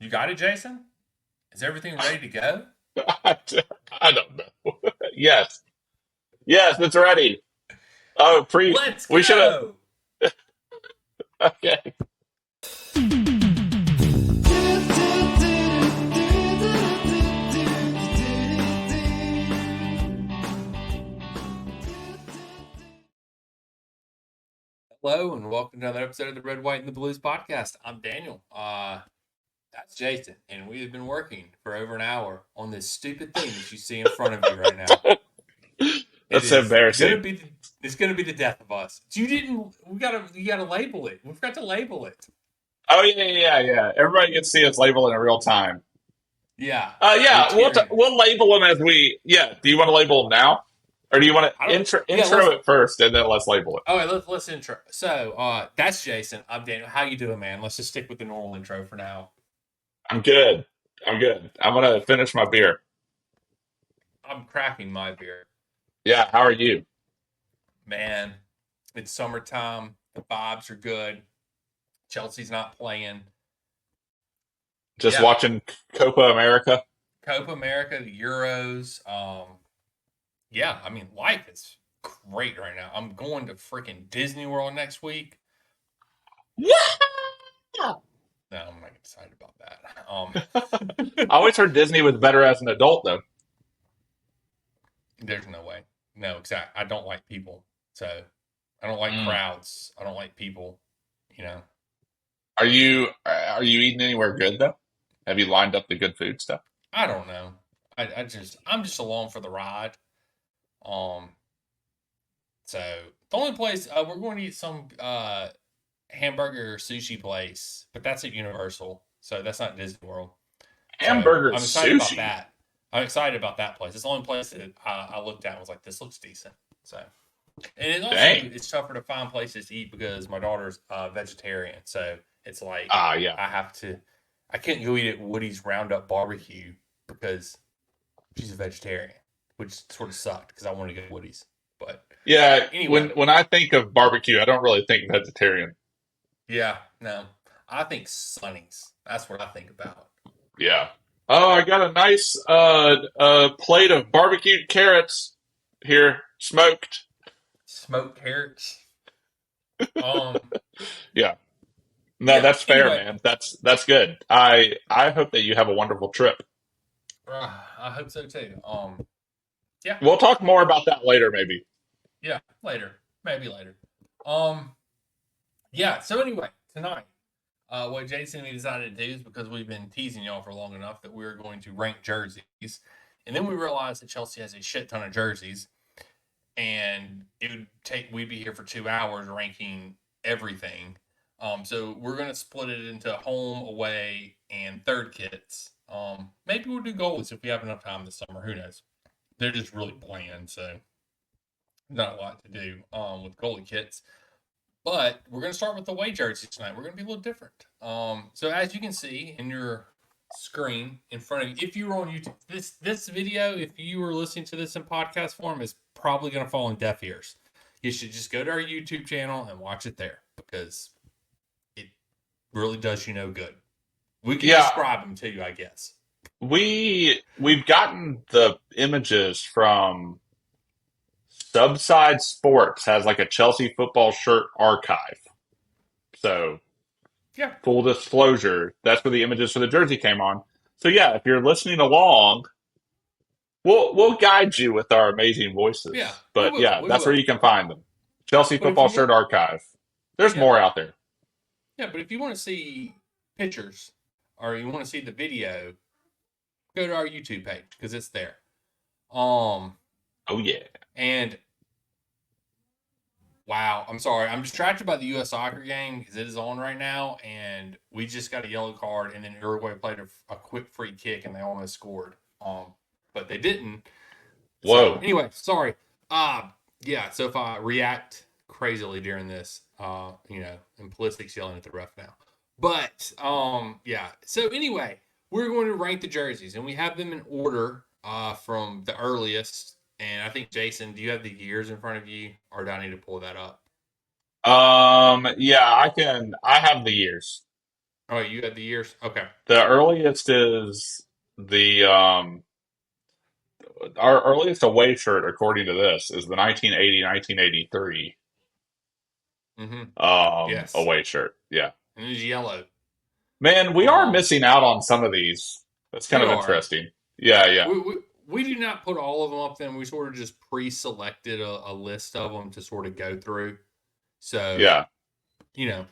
You got it, Jason? Is everything ready to go? I I don't know. Yes. Yes, it's ready. Oh, Let's we should have. go! Okay. Hello and welcome to another episode of the Red, White, and the Blues podcast. I'm Daniel. That's Jason, and we have been working for over an hour on this stupid thing that you see in front of you right now. It That's so is gonna embarrassing. be it's gonna be the death of us. You didn't. You gotta label it. We forgot to label it. Oh, yeah. Everybody can see us label in real time. Yeah, we're Yeah, tearing. we'll label them as we. Yeah. Do you want to label them now, or do you want I to don't. Yeah, intro let's. it first and then let's label it? All right, let's intro. So, that's Jason. I'm Daniel. How you doing, man? Let's just stick with the normal intro for now. I'm good. I'm good. I'm gonna finish my beer. I'm cracking my beer. Yeah. How are you? Man, it's summertime. The vibes are good. Chelsea's not playing. Just Yeah, watching Copa America. Copa America, the Euros. Yeah, I mean, life is great right now. I'm going to freaking Disney World next week. Yeah. No, I'm not excited about that. I always heard Disney was better as an adult, though. There's no way. No, exactly. I don't like people, so I don't like Mm. crowds. I don't like people. You know, Are you eating anywhere good though? Have you lined up the good food stuff? I don't know. I'm just along for the ride. Um, so the only place we're going to eat some hamburger sushi place, but that's at Universal, so that's not Disney World. So Hamburger I'm excited about sushi. that. I'm excited about that place. It's the only place that I looked at and was like, this looks decent. So, and Dang. it's tougher to find places to eat because my daughter's vegetarian. So it's like Ah, yeah. I have to, I can't go eat at Woody's Roundup Barbecue because she's a vegetarian, which sort of sucked because I wanted to go to Woody's. But Yeah, anyway, when I think of barbecue, I don't really think vegetarian. yeah, no, I think Sonny's. That's what I think about. Yeah. Oh, I got a nice plate of barbecued carrots here, smoked. Smoked carrots. Um, Yeah. No, yeah. that's fair, Anyway, man. That's good. I hope that you have a wonderful trip. I hope so too. Yeah, We'll talk more about that later, maybe. yeah, later, maybe later. Um, yeah. So anyway, tonight, what Jason and me decided to do is because we've been teasing y'all for long enough that we were going to rank jerseys, and then we realized that Chelsea has a shit ton of jerseys, and it would take we'd be here for 2 hours ranking everything. So we're gonna split it into home, away, and third kits. Maybe we'll do goalies if we have enough time this summer. Who knows? They're just really bland, so not a lot to do with goalie kits. But we're going to start with the away jerseys tonight. We're going to be a little different. So as you can see in your screen in front of you, if you were on YouTube, this video, if you were listening to this in podcast form, is probably going to fall on deaf ears. You should just go to our YouTube channel and watch it there because it really does you no good. We can Yeah, describe them to you, I guess. we've gotten the images from Subside Sports has like a Chelsea football shirt archive. So Yeah, full disclosure, that's where the images for the jersey came on. So yeah, if you're listening along, we'll guide you with our amazing yeah, voices. we But will, yeah, we that's where will. you can find them. Chelsea But if football you want, shirt archive. There's yeah, more out there. yeah, but if you want to see pictures or you want to see the video, go to our YouTube page because it's there. Um, Oh yeah. and wow, I'm sorry, I'm distracted by the U.S. soccer game because it is on right now, and we just got a yellow card, and then Uruguay played a quick free kick, and they almost scored. But they didn't. So Whoa. anyway, sorry. Uh yeah. So if I react crazily during this, and Pulisic yelling at the ref now. But yeah. So anyway, we're going to rank the jerseys, and we have them in order from the earliest. And I think Jason, do you have the years in front of you, or do I need to pull that up? Yeah, I have the years. Oh, you had the years. Okay. The earliest is the our earliest away shirt, according to this, is the 1980-1983 Mm-hmm. Yes, away shirt. Yeah. and it's yellow. Man, we are Um, missing out on some of these. That's kind we of are. interesting. Yeah, yeah, We do not put all of them up. Then we sort of just pre-selected a list of them to sort of go through. So yeah.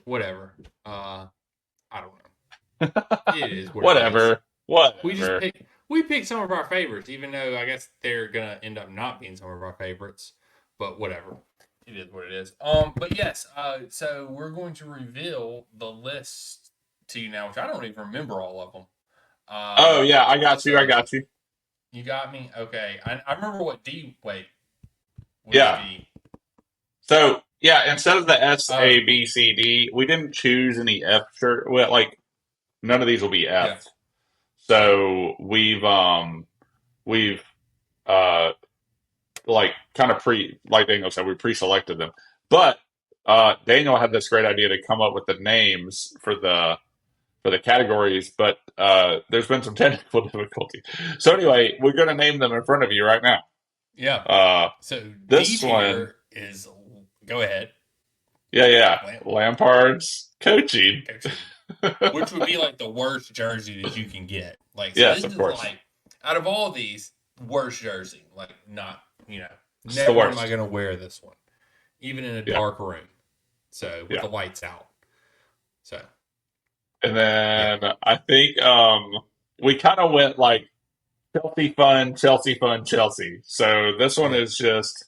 whatever. I don't know. It is what it is. Whatever. We just Whatever. pick some of our favorites, even though I guess they're gonna end up not being some of our favorites. But whatever. It is what it is. But yes, so we're going to reveal the list to you now, which I don't even remember all of them. Oh yeah, I got you. I So got you. you got me? Okay. I remember what D what is Yeah. D? So yeah, instead of the S Oh, A B C D, we didn't choose any F shirt. Well, like none of these will be yeah. F. So we've uh like kind of like Daniel said, we pre-selected them. But Daniel had this great idea to come up with the names for the categories, but there's been some technical difficulty. So anyway, we're going to name them in front of you right now. Yeah. Uh, So D this one, tier is go ahead. yeah, yeah, Lamp Lampard's coaching. coaching. Which would be like the worst jersey that you can get. Like, so Yes, this of is course, like out of all these, worst jersey. Like, not it's the never am I worst. gonna wear this one, even in a Yeah, dark room. So with yeah. the lights out. So And yeah, then I think we kind of went like Chelsea fun, Chelsea fun, Chelsea. So this one yeah, is just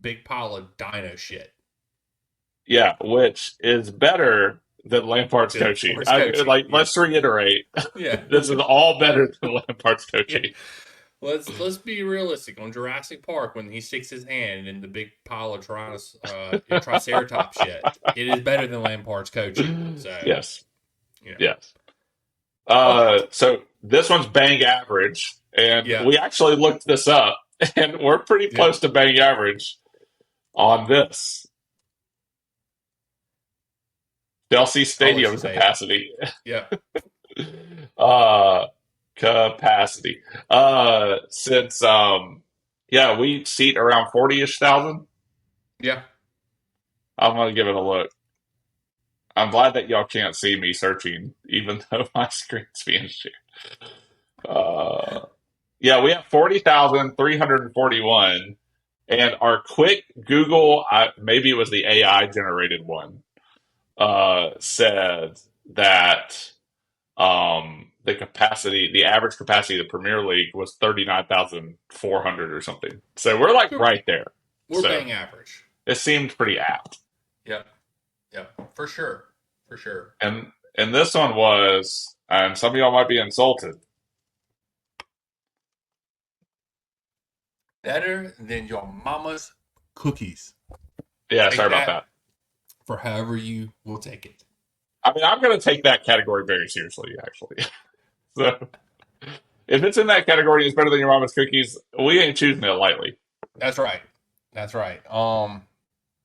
big pile of dino shit. yeah, which is better than Lampard's The coaching. sports coaching. Like Yeah, let's reiterate, yeah, this is all better than Lampard's yeah. coaching. Let's be realistic. On Jurassic Park, when he sticks his hand in the big pile of Triceratops shit, it is better than Lampard's coaching. So Yes, you know, yes. but So this one's bang average, and yeah, we actually looked this up, and we're pretty yeah. close to bang average on this Chelsea I'll let you Stadium say it. capacity. Yeah, uh, capacity. Since yeah, we seat around 40-ish thousand. yeah. I'm gonna give it a look. I'm glad that y'all can't see me searching, even though my screen's being shared. Uh, yeah, we have 40,341, and our quick Google, maybe it was the AI generated one, said that the average capacity of the Premier League was 39,400 or something. So we're like We're, right there. we're So bang average. it seemed pretty apt. Yep, yep, for sure, for sure. And this one was, and some of y'all might be insulted. Better than your mama's cookies. Yeah, Take sorry about that that. for however you will take it. I mean, I'm going to take that category very seriously, actually. So if it's in that category, it's better than your mama's cookies. We ain't choosing it lightly. That's right. That's right.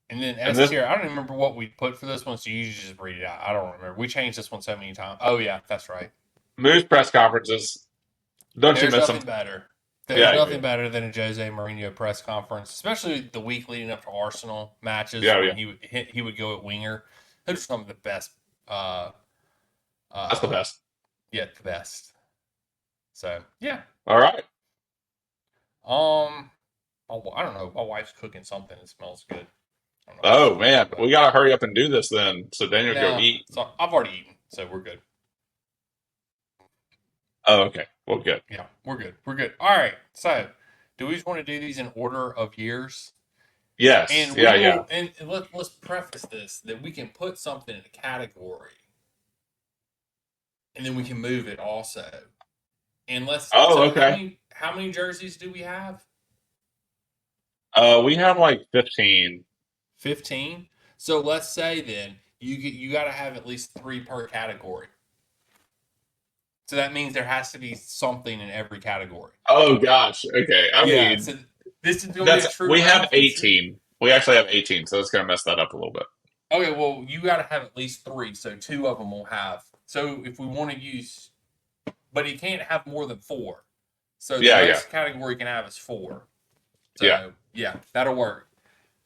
And then And S this tier. I don't even remember what we put for this one, so you just read it out. I don't remember. We changed this one so many times. Oh yeah, that's right. Moose press conferences, don't you There's miss them? nothing better. There's Yeah, nothing better than a Jose Mourinho press conference, especially the week leading up to Arsenal matches yeah, when yeah. he would go at winger. Those are some of the best. Uh, That's the uh, best. yeah, the best. So yeah. All right. Um, I don't know. My wife's cooking something. It smells good. I don't know what she's Oh cooking, man, we but gotta hurry up and do this then, so Daniel can go no. eat. So I've already eaten, so we're good. Oh, okay. Well, good. Yeah, we're good. We're good. All right. So, do we just want to do these in order of years? Yes. And we Yeah, yeah. will. And let's preface this that we can put something in a category, and then we can move it also. And let's. Oh, So okay. how many jerseys do we have? We have like 15. 15. So let's say then you got to have at least three per category. So that means there has to be something in every category. Oh gosh. Okay. I Yeah. mean, So this is going to be that's a true we have ranking system. 18. We actually have 18, so it's gonna mess that up a little bit. Okay, well, you got to have at least three, so two of them will have So if we want to use, but he can't have more than four. So the Yeah, yeah, most category he can have is four. yeah. So yeah, that'll work.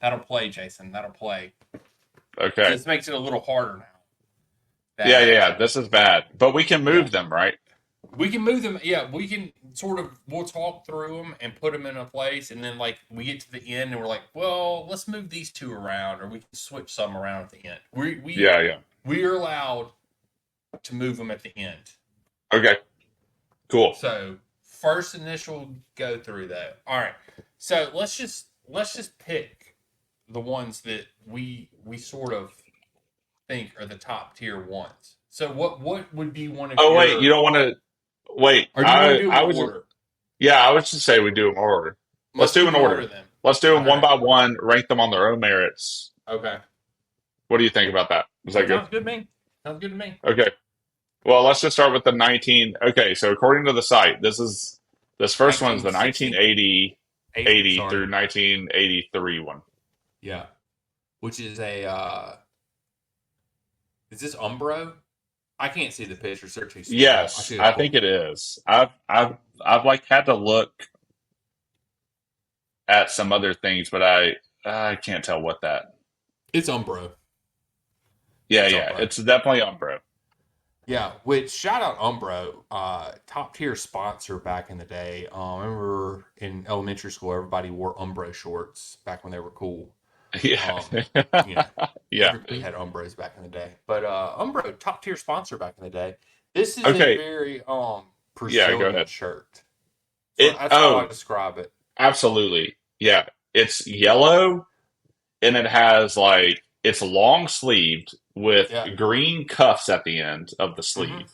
That'll play, Jason. That'll play. Okay. This makes it a little harder now. Yeah, yeah, That yeah. This is bad, but we can yeah, move them, right? we can move them. Yeah, we can sort of we'll talk through them and put them in a place, and then like we get to the end and we're like, well, let's move these two around, or we can switch some around at the end. Yeah, yeah. We are allowed to move them at the end. Okay, cool. So first initial go through though. All right. So let's just pick the ones that we sort of think are the top tier ones. So what would be one of Oh wait, you your, don't want to wait. or do you want to do them I in was order? yeah, I would just say we do them order. Let's Let's do do them them in in order order. then. Let's do them All one right. by one, rank them on their own merits. Okay. What do you think about that? Is that That good? sounds good to me. Sounds good to me. Okay. Well, let's just start with the 19. Okay, so according to the site, this first one's the 1960? 1980 80, 80 sorry. through 1983 one. Yeah. Which is a is this Umbro? I can't see the pictures. They're too small. I Yes, should I have think pulled it them up. is. I've like had to look at some other things, but I can't tell what that. It's Umbro. Yeah, It's yeah, Umbro. it's definitely Umbro. Yeah, which shout out Umbro, top tier sponsor back in the day. I remember in elementary school, everybody wore Umbro shorts back when they were cool. Yeah, Um, you know, yeah. everybody had Umbros back in the day. But Umbro, top tier sponsor back in the day. This is a Okay, very yeah. Go Brazilian ahead. shirt. It That's how I oh, describe it. absolutely. Yeah, it's yellow and it has like it's long sleeved with Yeah. green cuffs at the end of the Mm-hmm. sleeve,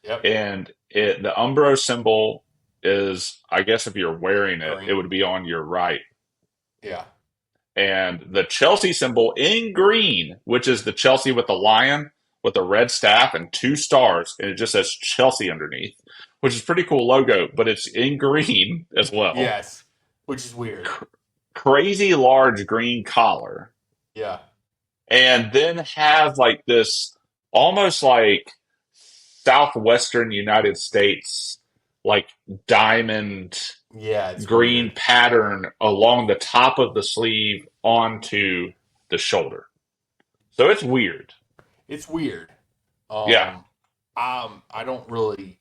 Yep. and the Umbro symbol is, I guess, if you're wearing it, it Green. would be on your right. Yeah. And the Chelsea symbol in green, which is the Chelsea with the lion with a red staff and two stars, and it just says Chelsea underneath, which is pretty cool logo, but it's in green as well. Yes. Which is weird. Crazy large green collar, Yeah. and then has like this almost like southwestern United States like diamond Yeah, it's green weird. pattern along the top of the sleeve onto the shoulder. So it's weird. It's weird. Yeah. Um, I don't really,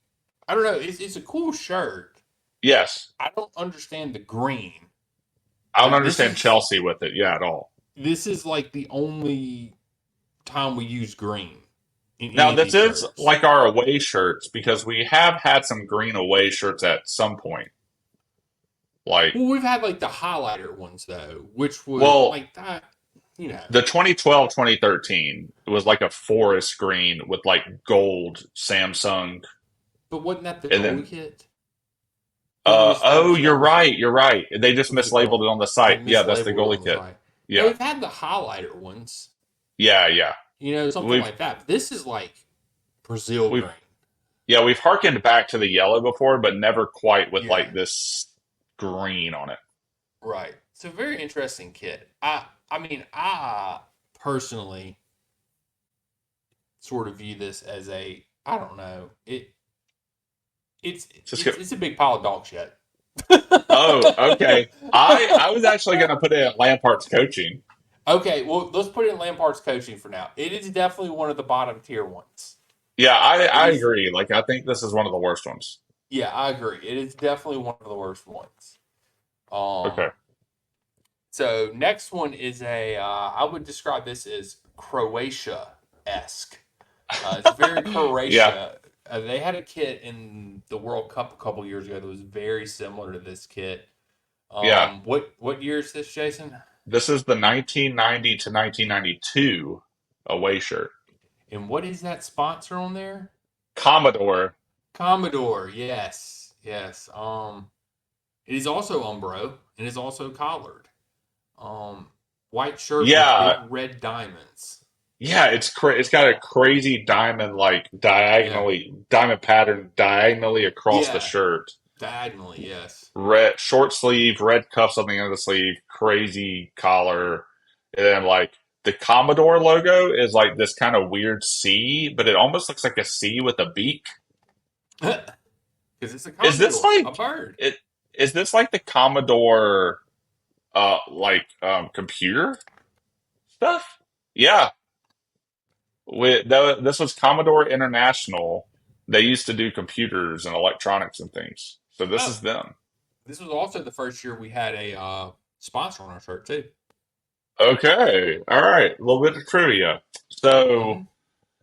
I don't know. It's a cool shirt. Yes. I don't understand the green. I don't Like this understand is Chelsea with it. Yeah, at all. this is like the only time we use green in Now, any of this these is shirts. like our away shirts because we have had some green away shirts at some point. Like, Well, we've had like the highlighter ones though, which was well, like that, you know. the 2012 2013 it was like a forest green with like gold Samsung. But wasn't that the And goalie then, kit? Didn't we oh, establish you're that was right. You're right. They just the mislabeled goal? it on the They site. Yeah, that's the mislabeled it goalie on the kit. site. Now Yeah. we've had the highlighter ones, Yeah, yeah. something We've like that. But this is like Brazil we've green. Yeah, we've harkened back to the yellow before, but never quite with Yeah, like this green on it. right. It's a very interesting kit. I personally sort of view this as a I don't know. It's Just go. it's a big pile of dog shit. Oh, okay. I was actually going to put it at Lampart's coaching. Okay, well, let's put it in Lampard's coaching for now. It is definitely one of the bottom tier ones. Yeah, It I is, agree. Like I think this is one of the worst ones. yeah, I agree. It is definitely one of the worst ones. Okay. So next one is I would describe this as Croatia esque. It's very Yeah, Croatia. They had a kit in the World Cup a couple years ago that was very similar to this kit. yeah. What year is this, Jason? This is the 1990 to 1992 away shirt. And what is that sponsor on there? Commodore. Commodore. Yes, yes. It is also Umbro and is also collared. Um, White shirt with big Yeah, red diamonds. yeah. It's got a crazy diamond like Yeah, diamond pattern diagonally across the yeah. shirt. Diagonally, yes. Red short sleeve, red cuffs on the end of the sleeve, crazy collar, and then like the Commodore logo is like this kind of weird C, but it almost looks like a C with a beak. Because it's a Is this condor, a like bird. it? Is this like the Commodore, computer stuff? Yeah, this was Commodore International. They used to do computers and electronics and things. So this Oh, is them. this was also the first year we had a sponsor on our shirt too. Okay, all right, a little bit of trivia. So Hmm.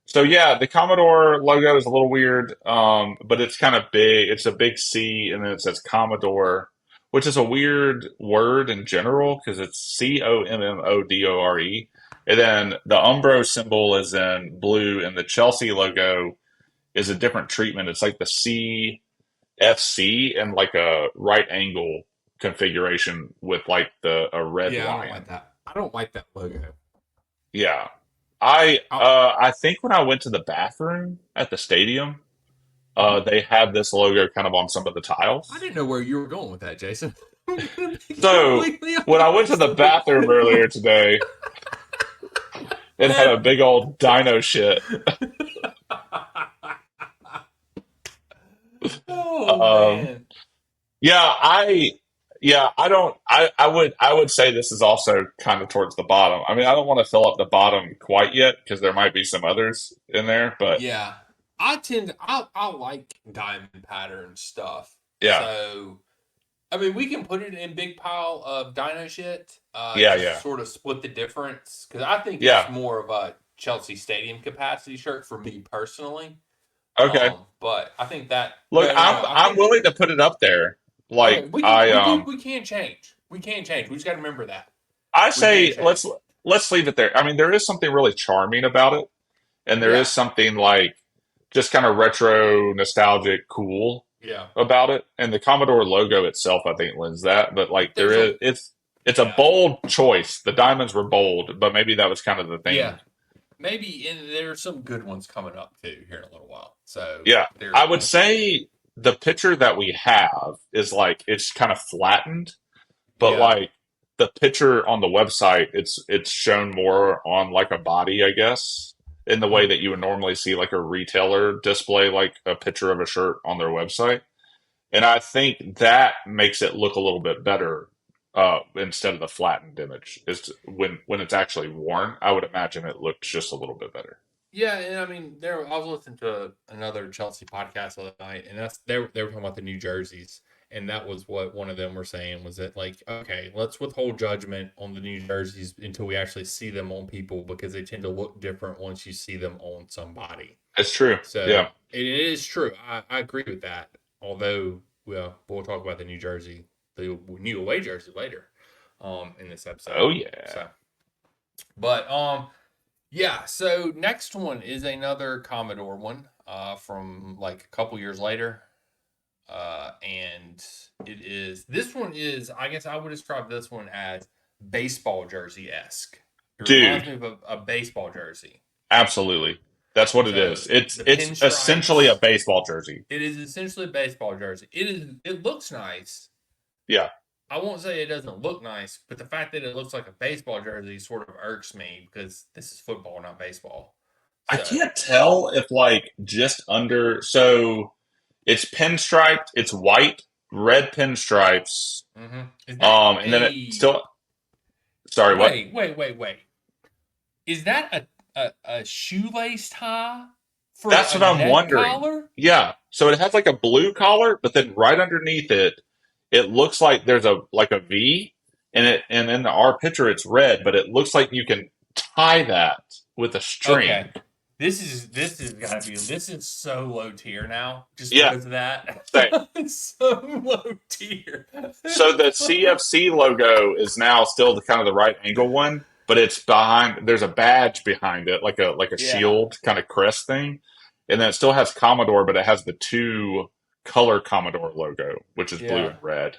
So yeah, the Commodore logo is a little weird, but it's kind of big. It's a big C, and then it says Commodore, which is a weird word in general because it's Commodore, and then the Umbro symbol is in blue, and the Chelsea logo is a different treatment. It's like the CFC and like a right angle configuration with like the a red Yeah, I don't like lion. that. I don't like that logo. Yeah, I I, I think when I went to the bathroom at the stadium. mhm. They had this logo kind of on some of the I tiles. didn't know where you were going with that, Jason. I'm gonna be So completely when I went to honest the with bathroom earlier today, it had a big old dino shit. Oh Um, man. yeah, I don't, I would say this is also kind of towards the bottom. I mean, I don't want to fill up the bottom quite yet because there might be some others in there, but Yeah. I like diamond pattern stuff. yeah, So I mean we can put it in big pile of dino shit, yeah, to yeah, sort of split the difference. Because I think it's yeah. more of a Chelsea Stadium capacity shirt for me personally. Okay. But I think that Look, no, I I'm think willing to put it up there. okay, Like I we can change. We can change. We just gotta remember that. I We can say change. let's leave it there. I mean, there is something really charming about it, and there is Yeah. something like just kind of retro, nostalgic, cool Yeah. about it. And the Commodore logo itself, I think, lends that. But But like, there there's a is it's a yeah. bold choice. The diamonds were bold, but maybe that was kind of the Yeah. thing. Maybe and there's some good ones coming up too here in a little while. So Yeah, there's I would that. say the picture that we have is like it's kind of flattened, but Yeah. like the picture on the website, it's shown more on like a body, I guess, in the way Mhm. that you would normally see like a retailer display like a picture of a shirt on their website. And I think that makes it look a little bit better instead of the flattened image. Is when it's actually worn, I would imagine it looks just a little bit better. Yeah, and I mean, there I was listening to another Chelsea podcast the other night, and they were talking about the New Jerseys, and that was what one of them were saying was that like, okay, let's withhold judgment on the New Jerseys until we actually see them on people because they tend to look different once you see them on somebody. It's true. So Yeah. it is true. I agree with that. Although, well, we'll talk about the new away jersey later, in this episode. Oh yeah. So, but yeah. So next one is another Commodore one, from like a couple years later, and this one is I guess I would describe this one as baseball jersey esque. It reminds Dude, me of a baseball jersey. absolutely. That's what it So is. It's the it's essentially a pinstripes. baseball jersey. It is essentially a baseball jersey. It looks nice. Yeah. I won't say it doesn't look nice, but the fact that it looks like a baseball jersey sort of irks me because this is football, not baseball. I So, can't tell if like just under so it's pinstriped, it's white, red pinstripes. is that And then it a still sorry, what? wait? Is that a shoelace tie for That's a what I'm neck wondering. collar? Yeah. So it has like a blue collar, but then right underneath it, it looks like there's a like a V, and in our picture it's red, but it looks like you can tie that with a Okay. string. This is so low tier now just Yeah, because of that. same. It's so low tier. So the CFC logo is now still the kind of the right angle one, but it's behind. There's a badge behind it, like a Yeah. shield kind of crest thing, and then it still has Commodore, but it has the two color Commodore logo, which is blue Yeah. and red.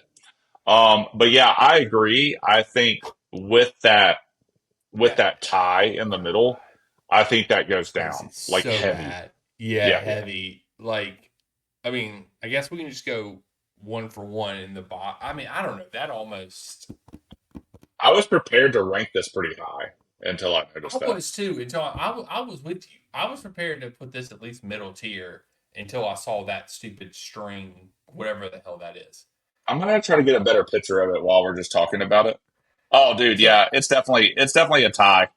But yeah, I agree. I think with Yeah. that tie in the middle, I think that goes Makes down it like so heavy. bad. Yeah, Yeah, yeah. heavy. Like, I mean, I guess we can just go one for one in the box. I mean, I don't know. That almost. I was prepared to rank this pretty high. until I I noticed that. was too until I was with you. I was prepared to put this at least middle tier until I saw that stupid string, whatever the hell that is. I'm gonna try to get a better picture of it while we're just talking about it. Oh, dude, So yeah, it's definitely a tie.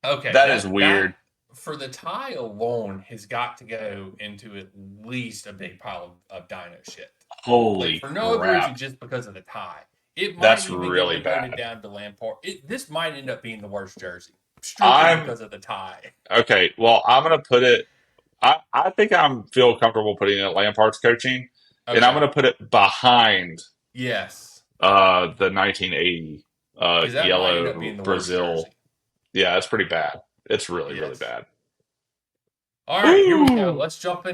okay, That is that weird. for the tie alone has got to go into at least a big pile of dino shit. Like Holy for no other crap, reason, just because of the tie. It might that's even get really demoted bad. down to Lampard. This might end up being the worst jersey strictly I'm because of the tie. okay. Well, I'm gonna put it. I think I'm feel comfortable putting it at Lampard's coaching, and I'm Okay. gonna put it behind Yes. the 1980 Because that might end up yellow being the worst Brazil. jersey. Yeah, it's pretty bad. It's really really Yes. bad. All right, here we go. Ooh, Let's jump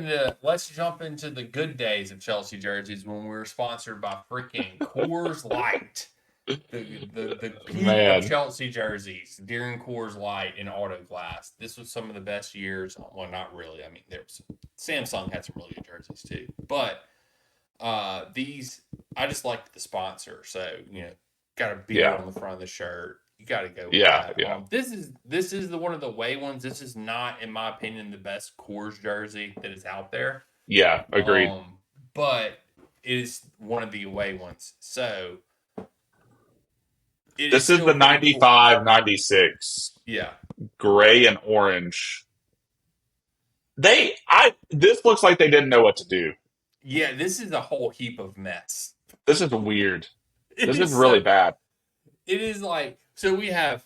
into the good days of Chelsea jerseys when we were sponsored by freaking Coors Light. The peak of man. Chelsea jerseys during Coors Light and Auto Glass. This was some of the best years. Well, not really. I mean, there's Samsung had some really good jerseys too, but these I just liked the sponsor. So got a beer Yeah, on the front of the shirt. You got to go with yeah, that. yeah, This is the one of the away ones. This is not, in my opinion, the best Coors jersey that is out there. yeah. Agreed. But it is one of the away ones. So it is This is still the pretty cool. 95, 96 Yeah. gray and orange. This looks like they didn't know what to do. Yeah, this is a whole heap of mess. This is weird. It This is is really so bad. it is like so we have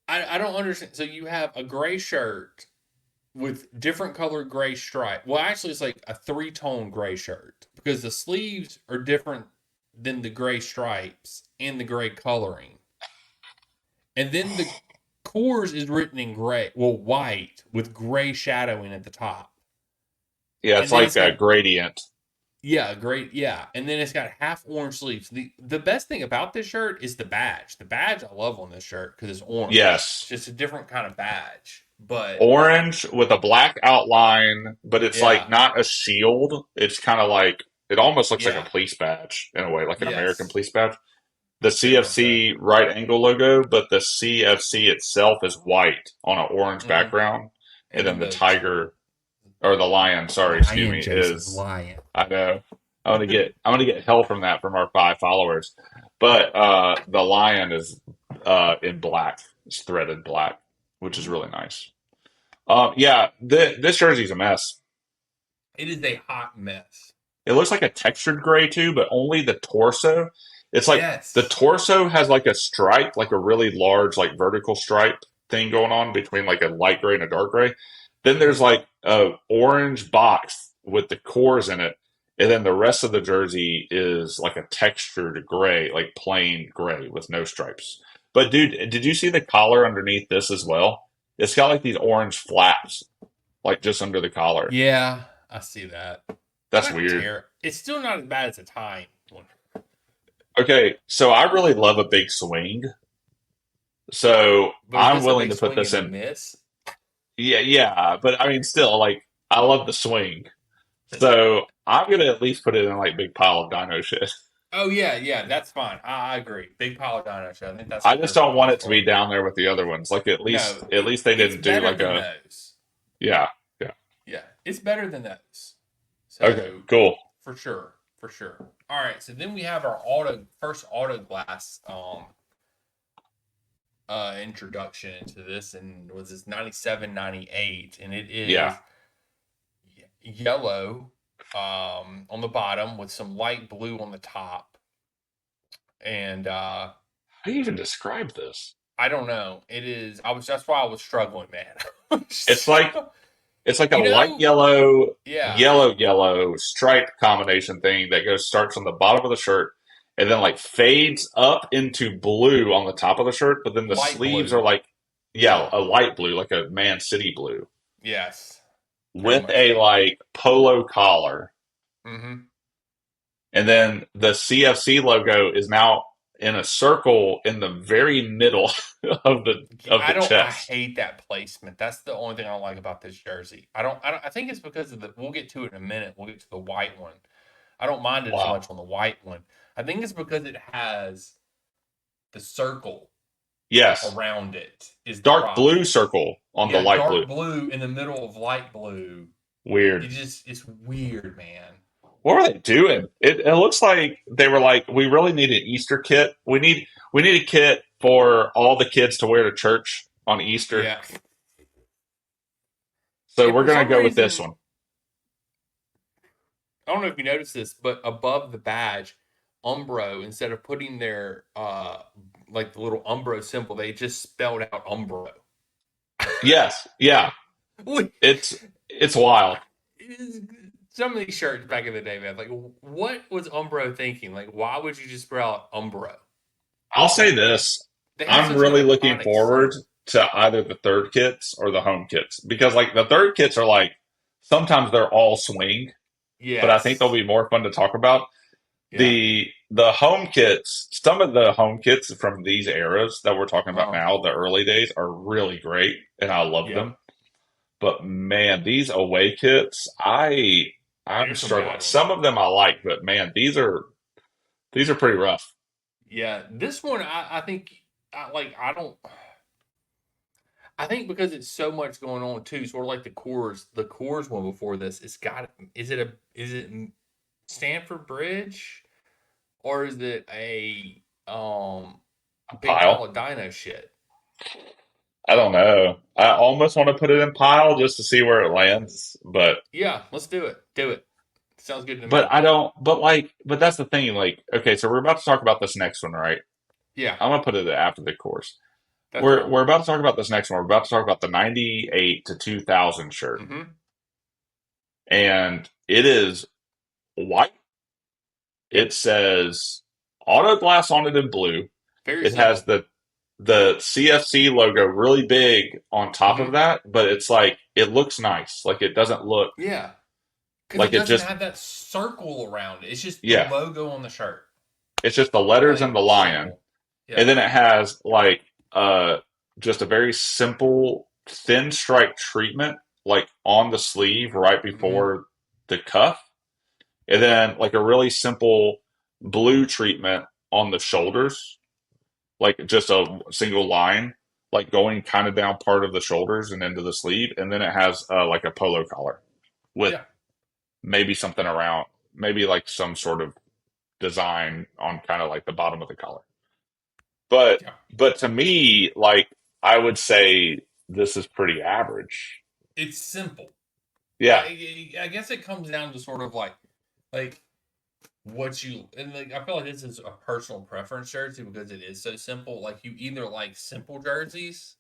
I don't understand. So you have a gray shirt with different colored gray stripe. Well, actually it's like a three-tone gray shirt because the sleeves are different than the gray stripes and the gray coloring. And then the Coors is written in gray, well, white with gray shadowing at the top. Yeah, it's And then like it's a got gradient. yeah, great, yeah. And then it's got half orange sleeves. The best thing about this shirt is the badge. The badge I love on this shirt because it's orange. It's Yes. just a different kind of badge. But Orange with a black outline, but it's like yeah, not a shield. It's kind of like, it almost looks like a yeah, police badge in a way, like an American yes, police badge. The very much so. CFC right angle logo, but the CFC itself is white on an orange Hmm. background. And And then then the the tiger or the lion, sorry, excuse lion, me, Jason, is lion. I know. I'm gonna get hell from that from our 5 followers. But the lion is in black. It's threaded black, which is really nice. Yeah, this jersey's a mess. It is a hot mess. It looks like a textured gray too, but only the torso. It's like the Yes. torso has like a stripe, like a really large, like vertical stripe thing going on between like a light gray and a dark gray. Then there's Hmm. like a orange box with the cores in it, and then the rest of the jersey is like a textured gray, like plain gray with no stripes. But dude, did you see the collar underneath this as well? It's got like these orange flaps, like just under the collar. Yeah, I see that. I That's don't weird. care. It's still not as bad as a tie one. Okay, so I really love a big swing. So But is I'm this a willing big to put swing this and a in. miss? Yeah, yeah, but I mean, still, like, I love the swing. So I'm gonna at least put it in like big pile of dino shit. Oh yeah, yeah, that's fine. I agree. Big pile of dino shit. I think that's a I just perfect don't want place it to for be it. down there with the other ones. Like No, at least they it's didn't do better like than a those. yeah, yeah. Yeah, it's better than those. Okay, So cool. for sure, for sure. All right, so then we have our auto glass introduction into this, and was this 97, 98, and it Yeah. is yellow on the bottom with some light blue on the top, and How do you even describe this? I don't know. It is. I was. That's why I was struggling, man. It's like it's like a you light know. yellow, Yeah. yellow striped combination thing that goes starts on the bottom of the shirt and then like fades up into blue on the top of the shirt, but then the Light sleeves are blue. like yeah, Yeah. a light blue, like a Man City blue, Yes. Very with much a so. like polo collar. Hmm. And then the CFC logo is now in a circle in the very middle of the I chest. hate that placement. That's the only thing I don't like about this jersey. I don't. I think it's because of the. We'll get to it in a minute. We'll get to the white one. I don't mind it as Wow. much on the white one. I think it's because it has the circle. Yes. around it is the Dark problem. blue circle on the Yeah, light blue. dark blue in the middle of light blue. Weird. It's weird, man. What were they doing? It looks like they were like, we really need an Easter kit. We need a kit for all the kids to wear to church on Easter. Yeah. So Yeah, we're for gonna some go with this reason, one. I don't know if you noticed this, but above the badge, Umbro, instead of putting their like the little Umbro symbol, they just spelled out Umbro. Yes, yeah. We- It's wild. Some of these shirts back in the day, man, like what was Umbro thinking? Like, why would you just spell out Umbro? I'll say Like this. they have I'm such an really looking iconic forward symbol. to either the third kits or the home kits because like the third kits are like sometimes they're all swing, but I think they'll Yes. be more fun to talk about. Yeah. The home kits, some of the home kits from these eras that we're talking about Uh-huh. now, the early days, are really great, and I love Yeah. them. But man, these away kits, I'm There's some struggling. bad ones. Some of them I like, but man, these are pretty rough. Yeah. This one, I think, I don't. I think because it's so much going on too, sort of like the Coors one before this. It's got. Is it Stanford Bridge or is it a big Pile. pile of dino shit? I don't know. I almost want to put it in pile just to see where it lands, Yeah, let's do it. Do it. Sounds good to but me. I don't. But that's the thing. Like, okay, so we're about to talk about this next one, right? Yeah, I'm gonna put it after the course. that's We're cool. we're about to talk about this next one. We're about to talk about the '98 to 2000 shirt, Mm-hmm. and it is white. It Yep. says auto glass on it in blue. Very It has simple. the CFC logo really big on top of Mm-hmm. that, but it's like it looks nice. Like it doesn't look Yeah, because it like it doesn't just have that circle around it. It's just the yeah. logo on the shirt. It's just the letters and Plain the lion, simple. Yeah. and then it has like just a very simple thin stripe treatment like on the sleeve right Mm-hmm. before the cuff, and then like a really simple blue treatment on the shoulders, like just a single line, like going kind of down part of the shoulders and into the sleeve, and then it has like a polo collar with Yeah. maybe something around, maybe like some sort of design on kind of like the bottom of the collar. But Yeah. but to me, like I would say this is pretty average. It's simple. Yeah. I guess it comes down to sort of like what you and like I feel like this is a personal preference jersey because it is so simple. Like you either like simple jerseys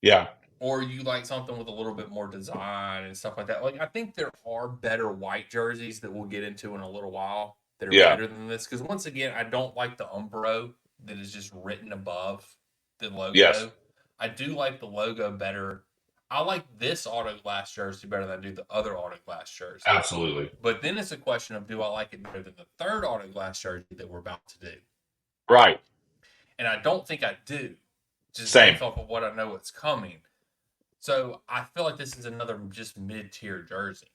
Yeah. or you like something with a little bit more design and stuff like that. Like I think there are better white jerseys that we'll get into in a little while that are Yeah. better than this. Because once again, I don't like the Umbro that is just written above the Yes. logo. I do like the logo better. I like this auto glass jersey better than I do the other auto glass jersey. Absolutely. But then it's a question of do I like it better than the third auto glass jersey that we're about to do? Right. And I don't think I do, just Same. based off of what I know what's coming. So I feel like this is another just mid tier jersey.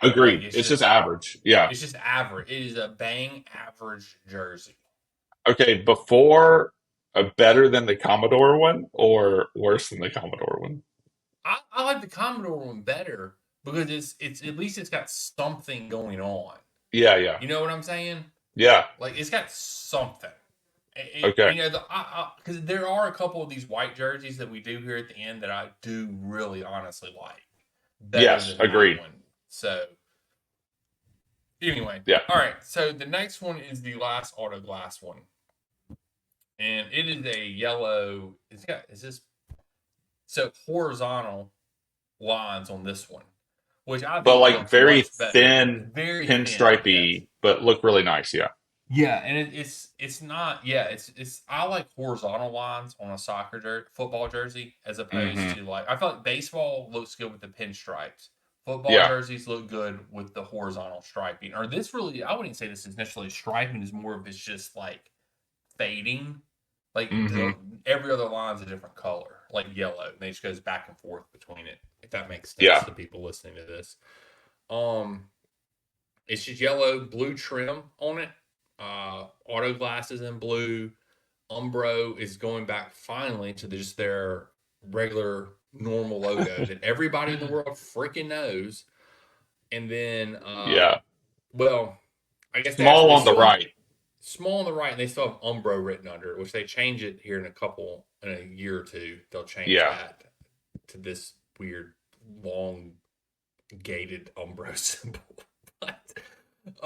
Like Agreed. It's just average. Yeah. it's just average. It is a bang average jersey. Okay. Before a better than the Commodore one or worse than the Commodore one? I like the Commodore one better because it's at least it's got something going on. Yeah. Yeah. You know what I'm saying? Yeah. Like it's got something. Okay. You know, because there are a couple of these white jerseys that we do here at the end that I do really honestly like better Yes. than that Agreed. one. So anyway, Yeah. all right. So the next one is the last auto glass one, and it is a yellow. It's got is this so horizontal lines on this one, which I But think like looks very much better. thin, Very thin, yes. pinstripey, but look really nice. Yeah. Yeah, and it's not. Yeah, it's. I like horizontal lines on a football jersey, as opposed Hmm. to like I feel like baseball looks good with the pinstripes. Football Yeah. jerseys look good with the horizontal striping. Or this really, I wouldn't say this is necessarily striping. Is more of it's just like fading. Like Hmm. every other line's a different color, like yellow. And it just goes back and forth between it. If that makes sense Yeah. to people listening to this. Um, it's just yellow, blue trim on it. Auto glasses in blue. Umbro is going back finally to just their regular normal logo that everybody in the world freaking knows. And then, Yeah. well, I guess Small they on the still have right. small on the right, and they still have Umbro written under it, which they change it here in a year or two. They'll change Yeah. that to this weird long gated Umbro symbol. But,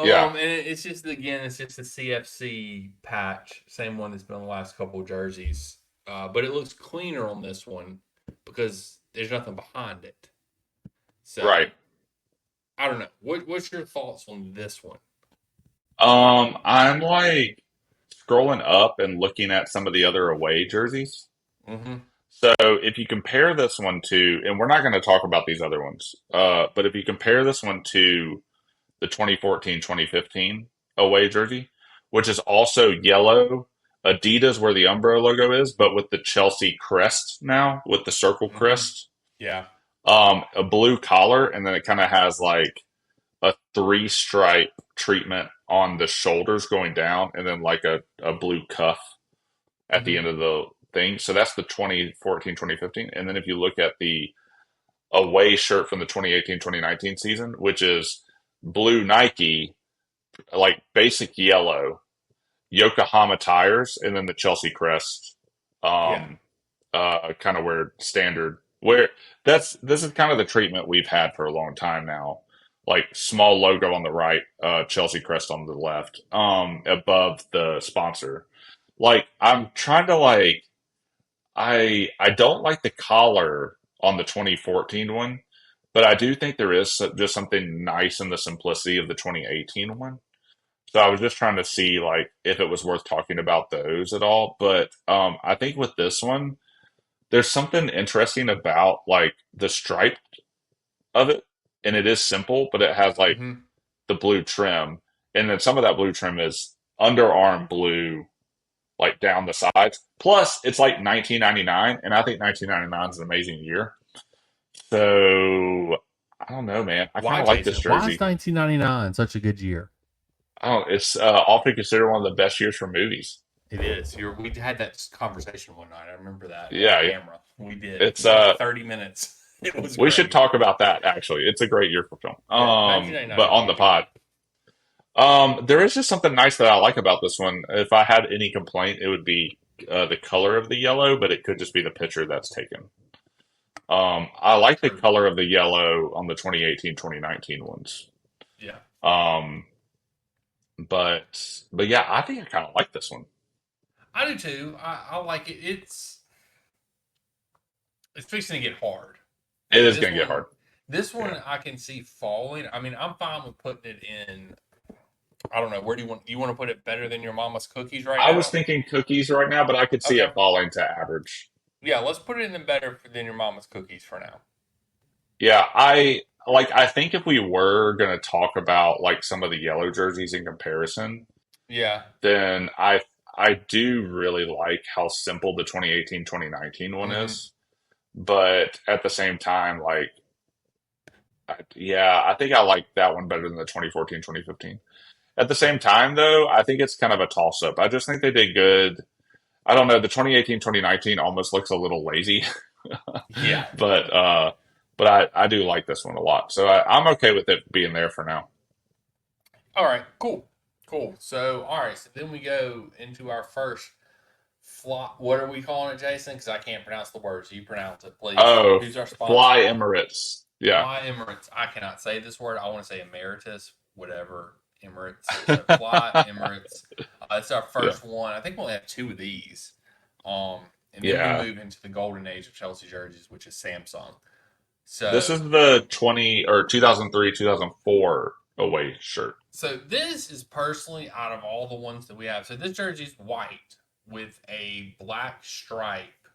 Yeah. and it's just again, it's just a CFC patch, same one that's been on the last couple of jerseys. But it looks cleaner on this one because there's nothing behind it. So Right. I don't know. What's your thoughts on this one? I'm like scrolling up and looking at some of the other away jerseys. Mm-hmm. So if you compare this one to, and we're not going to talk about these other ones, but if you compare this one to the 2014-2015 away jersey, which is also yellow, Adidas where the Umbro logo is, but with the Chelsea crest now, with the circle Mm-hmm. crest, Yeah. a blue collar, and then it kind of has like a three stripe treatment on the shoulders going down, and then like a blue cuff at the Mm-hmm. end of the thing. So that's the 2014-2015. And then if you look at the away shirt from the 2018-2019 season, which is blue Nike, like basic yellow, Yokohama tires, and then the Chelsea crest, Yeah. um, kind of where standard where this is kind of the treatment we've had for a long time now. Like small logo on the right, Chelsea crest on the left, above the sponsor. Like I'm trying to like I don't like the collar on the 2014 one, but I do think there is just something nice in the simplicity of the 2018 one. So I was just trying to see like if it was worth talking about those at all. But I think with this one, there's something interesting about like the stripe of it, and it is simple, but it has like Mm-hmm. the blue trim, and then some of that blue trim is underarm blue, like down the sides. Plus, it's like 1999, and I think 1999 is an amazing year. So I don't know, man. I kind Why, of like this Jason? Why is jersey. 1999 such a good year? I don't. It's often considered one of the best years for movies. It is. We had that conversation one night. I remember that off Yeah, yeah. camera. We did It's for like 30 minutes. It was we should great. talk about that actually. It's a great year for film. Yeah, 1999 But was a on the good year. pod, there is just something nice that I like about this one. If I had any complaint, it would be the color of the yellow, but it could just be the picture that's taken. I like the True. color of the yellow on the 2018-2019 ones. Yeah, Um, but yeah, I think I kind of like this one. I do too. I like it. It's fixing to get hard. It Like is going to get hard. this Yeah. one I can see falling. I mean, I'm fine with putting it in. I don't know. Where do you want to put it better than your mama's cookies right I was now? thinking cookies right now, but I could see Okay. it falling to average. Yeah, let's put it in the better than your mama's cookies for now. Yeah, I think if we were going to talk about like some of the yellow jerseys in comparison, Yeah. then I do really like how simple the 2018-2019 one Mm-hmm. is. But at the same time, like yeah, I think I like that one better than the 2014-2015. At the same time though, I think it's kind of a toss up. I just think they did good. I don't know, the 2018-2019 almost looks a little lazy. Yeah. but I do like this one a lot. So I'm okay with it being there for now. All right. Cool. Cool. So, all right. So then we go into our first flop. What are we calling it, Jason? Because I can't pronounce the words. You pronounce it, please. Oh, Who's our Fly sponsor? Emirates. Yeah. Fly Emirates. I cannot say this word. I want to say emeritus, whatever. Emirates. So Fly Emirates. It's our Yeah. first one. I think we only have two of these. And then we Yeah. move into the golden age of Chelsea jerseys, which is Samsung. This So is the 20 or 2003, 2004 away shirt. So this is personally out of all the ones that we have. So this jersey is white with a black stripe.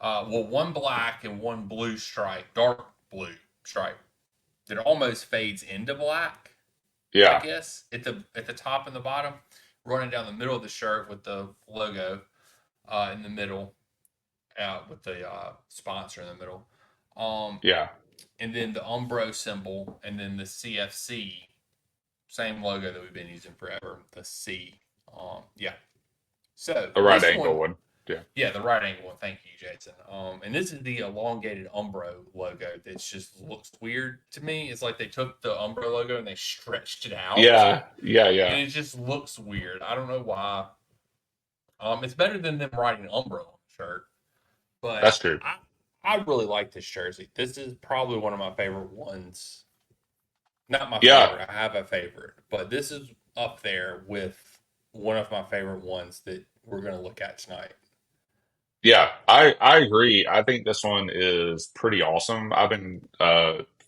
One black and one blue stripe, dark blue stripe that almost fades into black. I Yeah. guess at the top and the bottom, running down the middle of the shirt with the logo in the middle, with the sponsor in the middle. Um, Yeah. and then the Umbro symbol, and then the CFC, same logo that we've been using forever. The C. Yeah. So A right this angle one, one. Yeah. yeah, the right angle one. Thank you, Jason. And this is the elongated Umbro logo that just looks weird to me. It's like they took the Umbro logo and they stretched it out, Yeah. Yeah. and Yeah. it just looks weird. I don't know why. It's better than them writing Umbro on the shirt, but That's true. I really like this jersey. This is probably one of my favorite ones. Not my Yeah. favorite. I have a favorite, but this is up there with one of my favorite ones that we're going to look at tonight. Yeah. I agree. I think this one is pretty awesome. I've been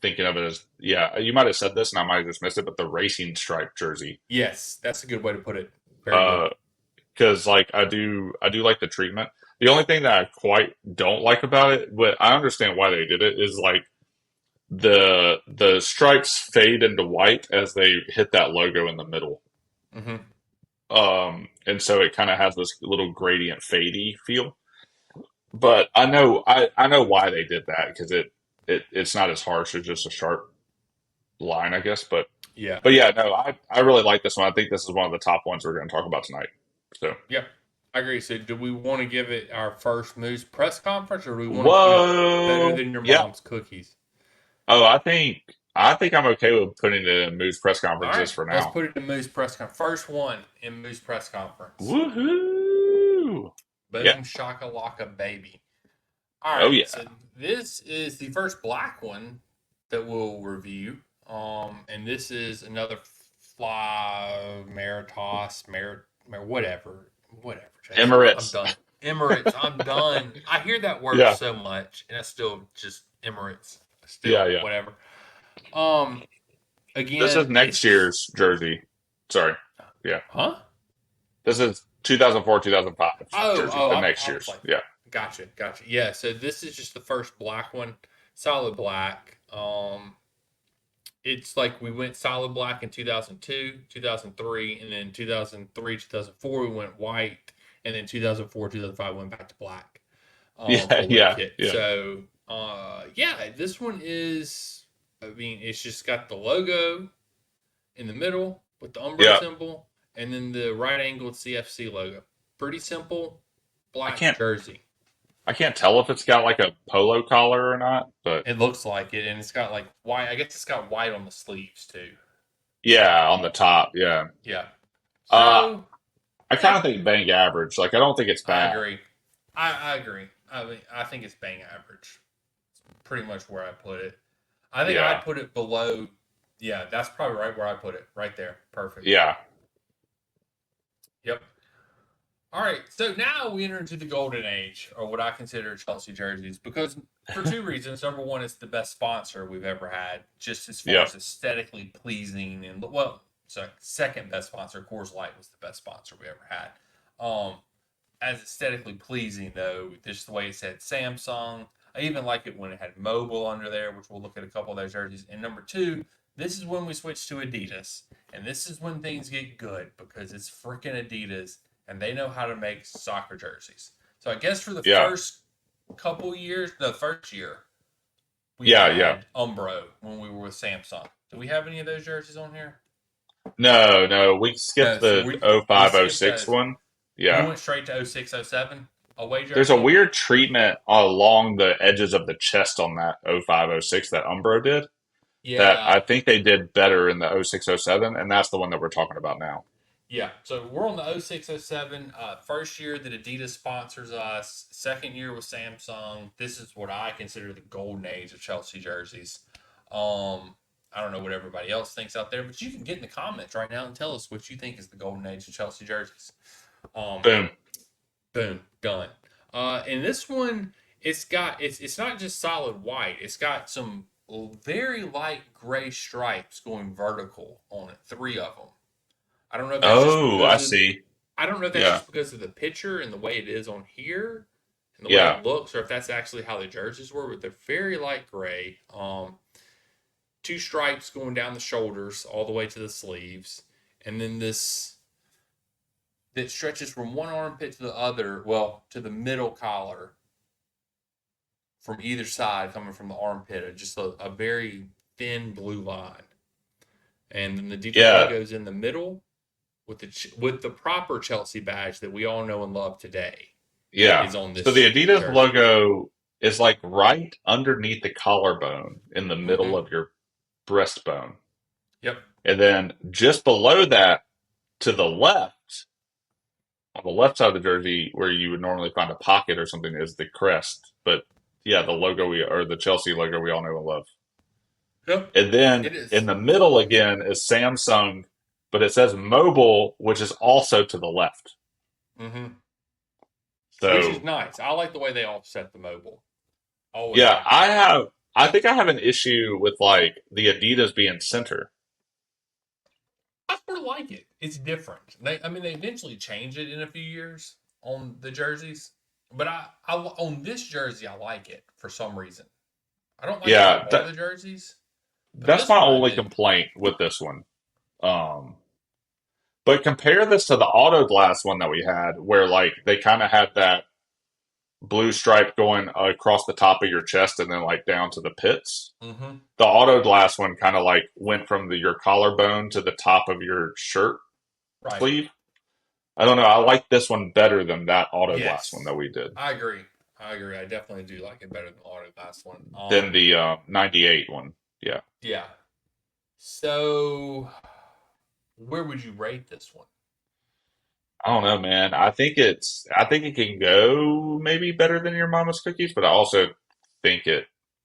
thinking of it as, yeah, you might have said this and I might have just missed it, but the racing stripe jersey. Yes, that's a good way to put it. Very good. Uh, because like I do like the treatment. The only thing that I quite don't like about it, but I understand why they did it, is like the stripes fade into white as they hit that logo in the middle. Hmm. And so it kind of has this little gradient fadey feel. But I know why they did that because it's not as harsh as just a sharp line, I guess. But Yeah. but yeah, no, I really like this one. I think this is one of the top ones we're going to talk about tonight. So Yep. I agree. So, do we want to give it our first Moose press conference, or do we want to put it better whoa, than your yeah. mom's cookies? Oh, I think I'm okay with putting it in Moose press All conferences right, for let's now. put it in Moose press conference. First one in Moose press conference. Woohoo! Yeah. Boom shakalaka baby. All Oh right, yeah. so this is the first black one that we'll review. And this is another fly Meritos, whatever, Jason. I'm Emirates. done. Emirates, I'm done. I hear that word Yeah. so much, and I still just Emirates, Yeah. still Yeah. whatever. Um, This is again, next year's jersey. Sorry. Yeah. huh? This is 2004, 2005 Oh, jersey. oh, The I, next I was year's. like, Yeah. gotcha. Yeah, so this is just the first black one, solid black. It's like we went solid black in 2002, 2003, and then 2003, 2004 we went white, and then 2004, 2005 went back to black for Yeah. away Yeah. kit. Yeah. So yeah, this one is. I mean, it's just got the logo in the middle with the Umbro Yeah. symbol, and then the right angled CFC logo. Pretty simple I black can't jersey. I can't tell if it's got like a polo collar or not, but It looks like it, and it's got like white. I guess it's got white on the sleeves too. yeah, on the top. Yeah. Yeah. Uh, So I kind yeah, of think bang average. Like I don't think it's I bad. agree. I agree. I mean, I think it's bang average. It's pretty much where I put it. I think Yeah. I'd put it below. Yeah, that's probably right where I put it. Right there. Perfect. Yeah. Yep. All right. So now we enter into the golden age, or what I consider Chelsea jerseys, because for two reasons. Number one, it's the best sponsor we've ever had, just as far Yeah. as aesthetically pleasing, and well, so second best sponsor, Coors Light was the best sponsor we ever had. Um, as aesthetically pleasing though, just the way it said Samsung. I even like it when it had mobile under there, which we'll look at a couple of those jerseys. And number two, this is when we switch to Adidas, and this is when things get good because it's freaking Adidas, and they know how to make soccer jerseys. So I guess for the Yeah. first couple years, the first year, we Yeah. Yeah. had Umbro when we were with Samsung. Do we have any of those jerseys on here? No, no, we No, skipped so the we 05, skipped 06 those. one. We Yeah. went straight to 06, 07 away There's a jersey. weird treatment along the edges of the chest on that 05, 06 that Umbro did that Yeah, I think they did better in the 06, 07, and that's the one that we're talking about now. yeah. So we're on the 06, 07. First year that Adidas sponsors us. Second year with Samsung. This is what I consider the golden age of Chelsea jerseys. I don't know what everybody else thinks out there, but you can get in the comments right now and tell us what you think is the golden age of Chelsea jerseys. Um, Boom. Boom, done. And this one, it's not just solid white. It's got some very light gray stripes going vertical on it. Three of them. I don't know if that's just Oh, I because of see. I don't know if that's Yeah. just because of the picture and the way it is on here and the way Yeah. it looks, or if that's actually how the jerseys were. But they're very light gray. Two stripes going down the shoulders all the way to the sleeves, and then this that stretches from one armpit to the other. Well, to the middle collar from either side, coming from the armpit, just a very thin blue line, and then the Adidas Yeah. logos in the middle with the proper Chelsea badge that we all know and love today Yeah. is on So the this Adidas jersey. logo is like right underneath the collarbone in the middle Mm-hmm. of your breastbone. Yep. And then just below that to the left, on the left side of the jersey, where you would normally find a pocket or something, is the crest. But yeah, the logo or the Chelsea logo we all know and love. Yep. And then It in is. the middle again is Samsung, but it says mobile, which is also to the left. Mm-hmm. Which is So nice. I like the way they offset the mobile. Always yeah, like that. I think I have an issue with like the Adidas being center. I sort of like it. It's different. I mean, they eventually change it in a few years on the jerseys, but on this jersey, I like it for some reason. I don't like it on Yeah, all the jerseys, but that's this my one I only do. complaint with this one. Um, but compare this to the auto glass one that we had, where like they kind of had that blue stripe going across the top of your chest and then like down to the pits. Mm-hmm. The auto glass one kind of like went from your collarbone to the top of your shirt Right. sleeve. I don't know. I like this one better than that auto glass one Yes, that we did I agree. I agree. I definitely do like it better than the auto glass one. than the 98 one. Yeah. Yeah. So, where would you rate this one? I don't know, man. I think it can go maybe better than your mama's cookies, but I also think it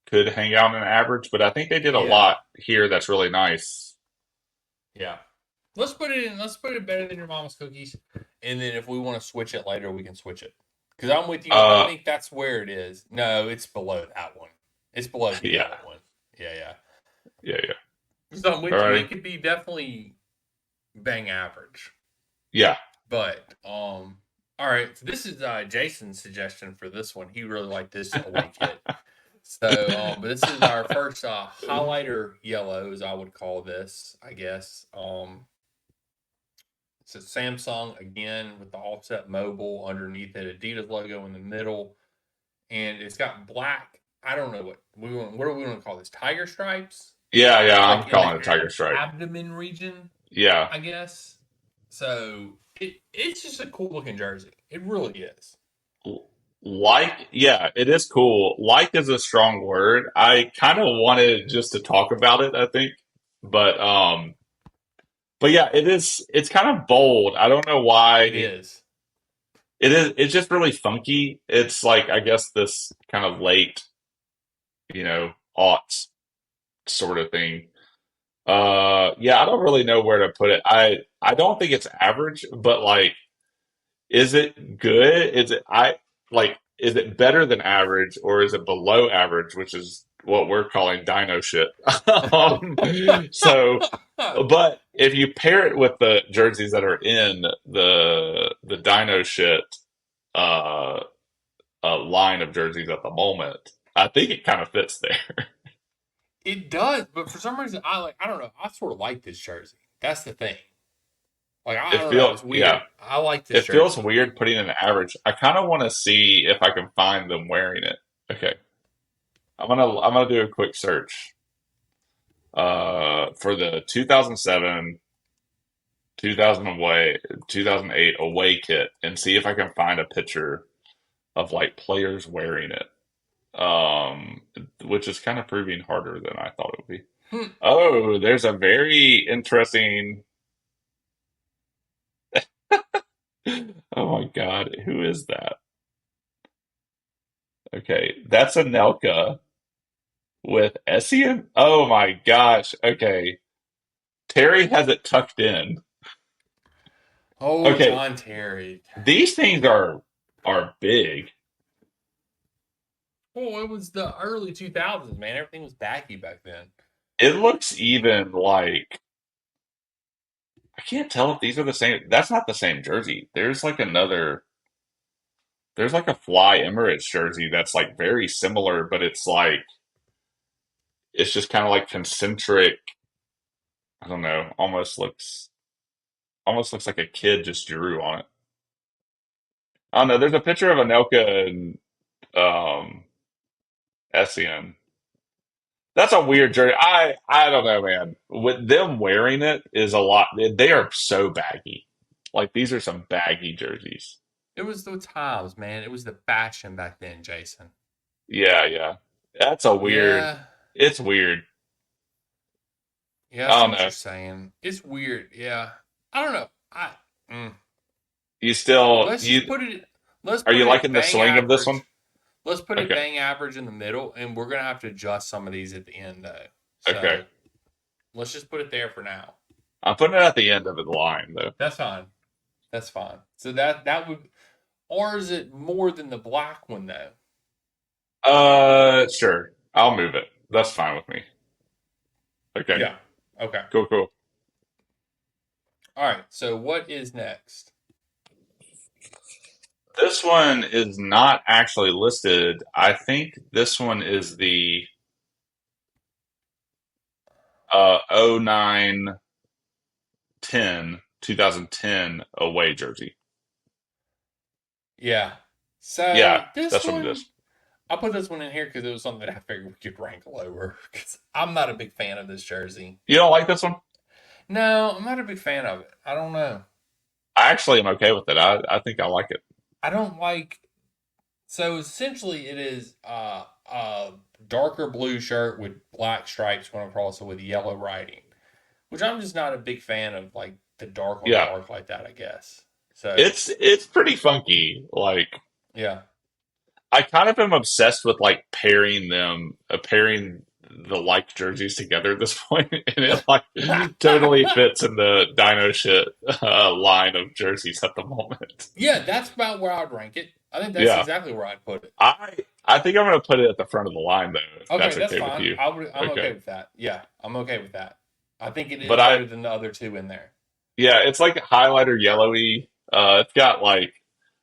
could hang out in an average. But I think they did a Yeah. lot here that's really nice. Yeah. Let's put it in. Let's put it better than your mama's cookies, and then if we want to switch it later, we can switch it. Because I'm with you. I Uh, think that's where it is. No, it's below that one. It's below the yeah, yellow one. Yeah, yeah. yeah, yeah. So I'm with you. Alrighty. It could be definitely bang average, Yeah, but all right. So this is Jason's suggestion for this one. He really liked this away kit. So, but this is our first highlighter yellow, as I would call this, I guess. It's a Samsung again with the offset mobile underneath it, Adidas logo in the middle, and it's got black. I don't know what do we want to call this? Tiger stripes, yeah, yeah. I'm like in the calling it Tiger Stripe. abdomen region, Yeah, I guess. So it's just a cool looking jersey. It really is. like, yeah, it is cool. Like is a strong word. I kind of wanted just to talk about it, I think, but but yeah, it is. It's kind of bold. I don't know It why. is. It is. It's just really funky. It's like I guess this kind of late, aughts sort of thing. Yeah, I don't really know where to put it. I don't think it's average, but like, is it good? Is it I like? Is it better than average, or is it below average, which is what we're calling dino shit? um, so, but if you pair it with the jerseys that are in the dino shit uh, line of jerseys at the moment, I think it kind of fits there. It does, but for some reason I don't know. I sort of like this jersey. That's the thing. Like I It don't know. feels It's yeah, weird. I like this it feels jersey. weird putting an average. I kind of want to see if I can find them wearing it. Okay, I'm gonna do a quick search for the 2007 2000 away 2008 away kit and see if I can find a picture of like players wearing it. Um, which is kind of proving harder than I thought it would be. Hmm. Oh, there's a very interesting. Oh my God, who is that? Okay, that's Anelka with Essien. Oh my gosh. Okay, Terry has it tucked in. Oh, Okay, John Terry. these things are big. Oh, it was the early 2000s, man. Everything was baggy back then. It looks even like I can't tell if these are the same. That's not the same jersey. There's like a Fly Emirates jersey that's like very similar, but it's just kind of like concentric. I don't know. Almost looks like a kid just drew on it. I don't know. There's a picture of Anelka and Essien. That's a weird jersey. I don't know, man. With them wearing it is a lot. They are so baggy. Like these are some baggy jerseys. It was the times, man. It was the fashion back then, Jason. Yeah, yeah. That's a weird. Yeah. It's weird. Yeah, I I see don't what know. you're saying. It's weird. Yeah. I don't know. Mm. You still Let's just you put it let's are put you it liking the bang swing of this one? average. Let's put it Okay. bang average in the middle, and we're gonna have to adjust some of these at the end though. Okay. So let's just put it there for now. I'm putting it at the end of the line though. That's fine. That's fine. So that would, or is it more than the black one though? Sure. I'll move it. That's fine with me. Okay. Yeah. Okay. Cool, cool. All right. So what is next? This one is not actually listed. I think this one is the 09 2010 away jersey. Yeah. So Yeah, this that's what it one, is. I put this one in here because it was something that I figured we could rank lower. Because I'm not a big fan of this jersey. You don't like this one? No, I'm not a big fan of it. I don't know. I actually am okay with it. I think I like it. I don't like. So essentially, it is a darker blue shirt with black stripes going across it with yellow writing, which I'm just not a big fan of. Like the dark on Yeah. dark like that, I guess. So It's pretty funky. Like yeah, I kind of am obsessed with like pairing the like jerseys together at this point, and it like totally fits in the Dino shit line of jerseys at the moment. yeah, that's about where I'd rank it. I think that's Yeah, exactly where I'd put it. I think I'm gonna put it at the front of the line though, if Okay, that's that's okay with fine. you. I'm okay Okay, with that. Yeah, I'm okay with that. I think it is but I better than the other two in there. yeah, it's like highlighter yellowy. It's got like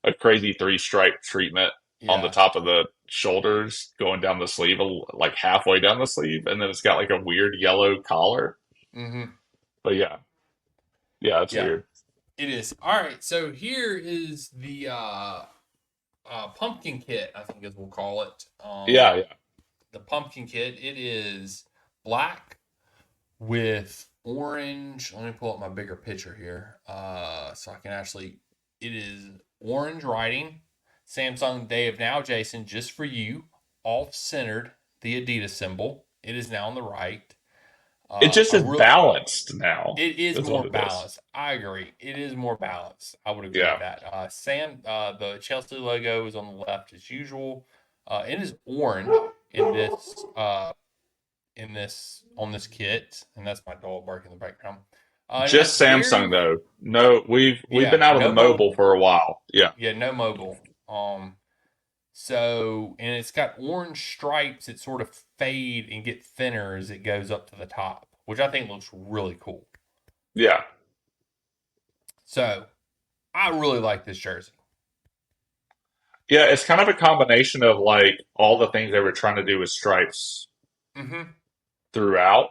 a crazy three stripe treatment on the Yeah. top of the shoulders, going down the sleeve, like halfway down the sleeve, and then it's got like a weird yellow collar. Mm-hmm. But yeah, yeah, it's Yeah, weird. it is. All right, so here is the pumpkin kit, I think as we'll call it. Yeah, yeah. The pumpkin kit. It is black with orange. Let me pull up my bigger picture here, so I can actually. It is orange writing. Samsung Day of Now, Jason, just for you. Off centered the Adidas symbol. It is now on the right. It just A is real. balanced now. It is Is more what it is. balanced. I agree. It is more balanced. I would agree with Yeah. that. The Chelsea logo is on the left as usual. It is orange in this on this kit, and that's my dog barking in the background. And it has Just Samsung very, though. No, we've yeah, been out of the no mobile mobile. for a while. Yeah. Yeah, no mobile. So and it's got orange stripes that sort of fade and get thinner as it goes up to the top, which I think looks really cool. Yeah. So I really like this jersey. Yeah, it's kind of a combination of like all the things they were trying to do with stripes Mm-hmm. throughout,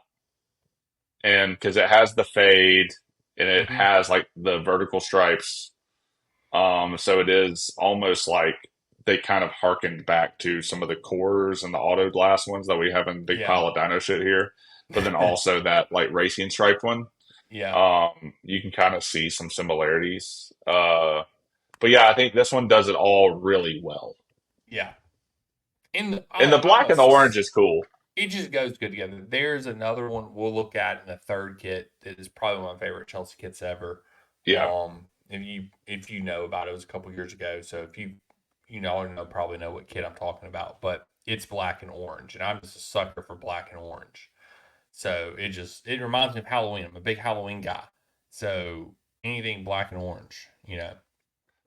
and because it has the fade and it Mm-hmm. has like the vertical stripes. So it is almost like they kind of harkened back to some of the cores and the auto glass ones that we have in big Yeah. pile of dino shit here. But then also that like racing stripe one. Yeah. You can kind of see some similarities. But yeah, I think this one does it all really well. Yeah. And And the I'm black a, and the orange is cool. it just goes good together. There's another one we'll look at in the third kit that is probably one of my favorite Chelsea kits ever. Yeah. If you know about it, it was a couple years ago. So if I don't know, probably know what kit I'm talking about, but it's black and orange, and I'm just a sucker for black and orange. So it reminds me of Halloween. I'm a big Halloween guy. So anything black and orange.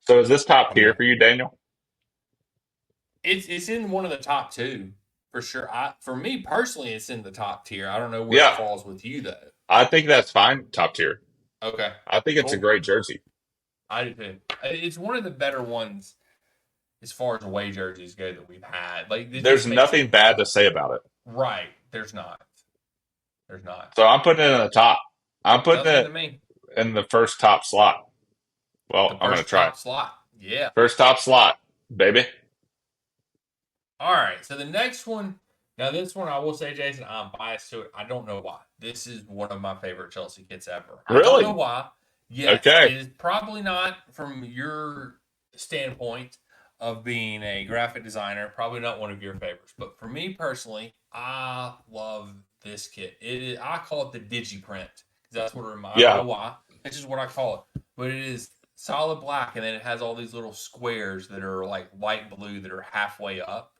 So is this top I'm tier in. for you, Daniel? It's in one of the top two for sure. For me personally, it's in the top tier. I don't know where it Yeah. falls with you though. I think that's fine, top tier. Okay, I think it's a cool. great jersey. I do too. It's one of the better ones as far as away jerseys go that we've had. Like it There's just makes it nothing bad to say about it. right. There's not. There's not. So I'm putting it in the top. I'm putting Sounds good to it me. in the first top slot. The Well, I'm gonna first try. top slot. Yeah. First top slot, baby. All right. So the next one. Now this one, I will say, Jason, I'm biased to it. I don't know why. This is one of my favorite Chelsea kits ever. I don't know Really? why. Yes, it Okay. is probably not from your standpoint of being a graphic designer, probably not one of your favorites. But for me personally, I love this kit. It is, I call it the DigiPrint because that's what it reminds. I don't know Yeah. why. That's just what I call it. But it is solid black, and then it has all these little squares that are like light blue that are halfway up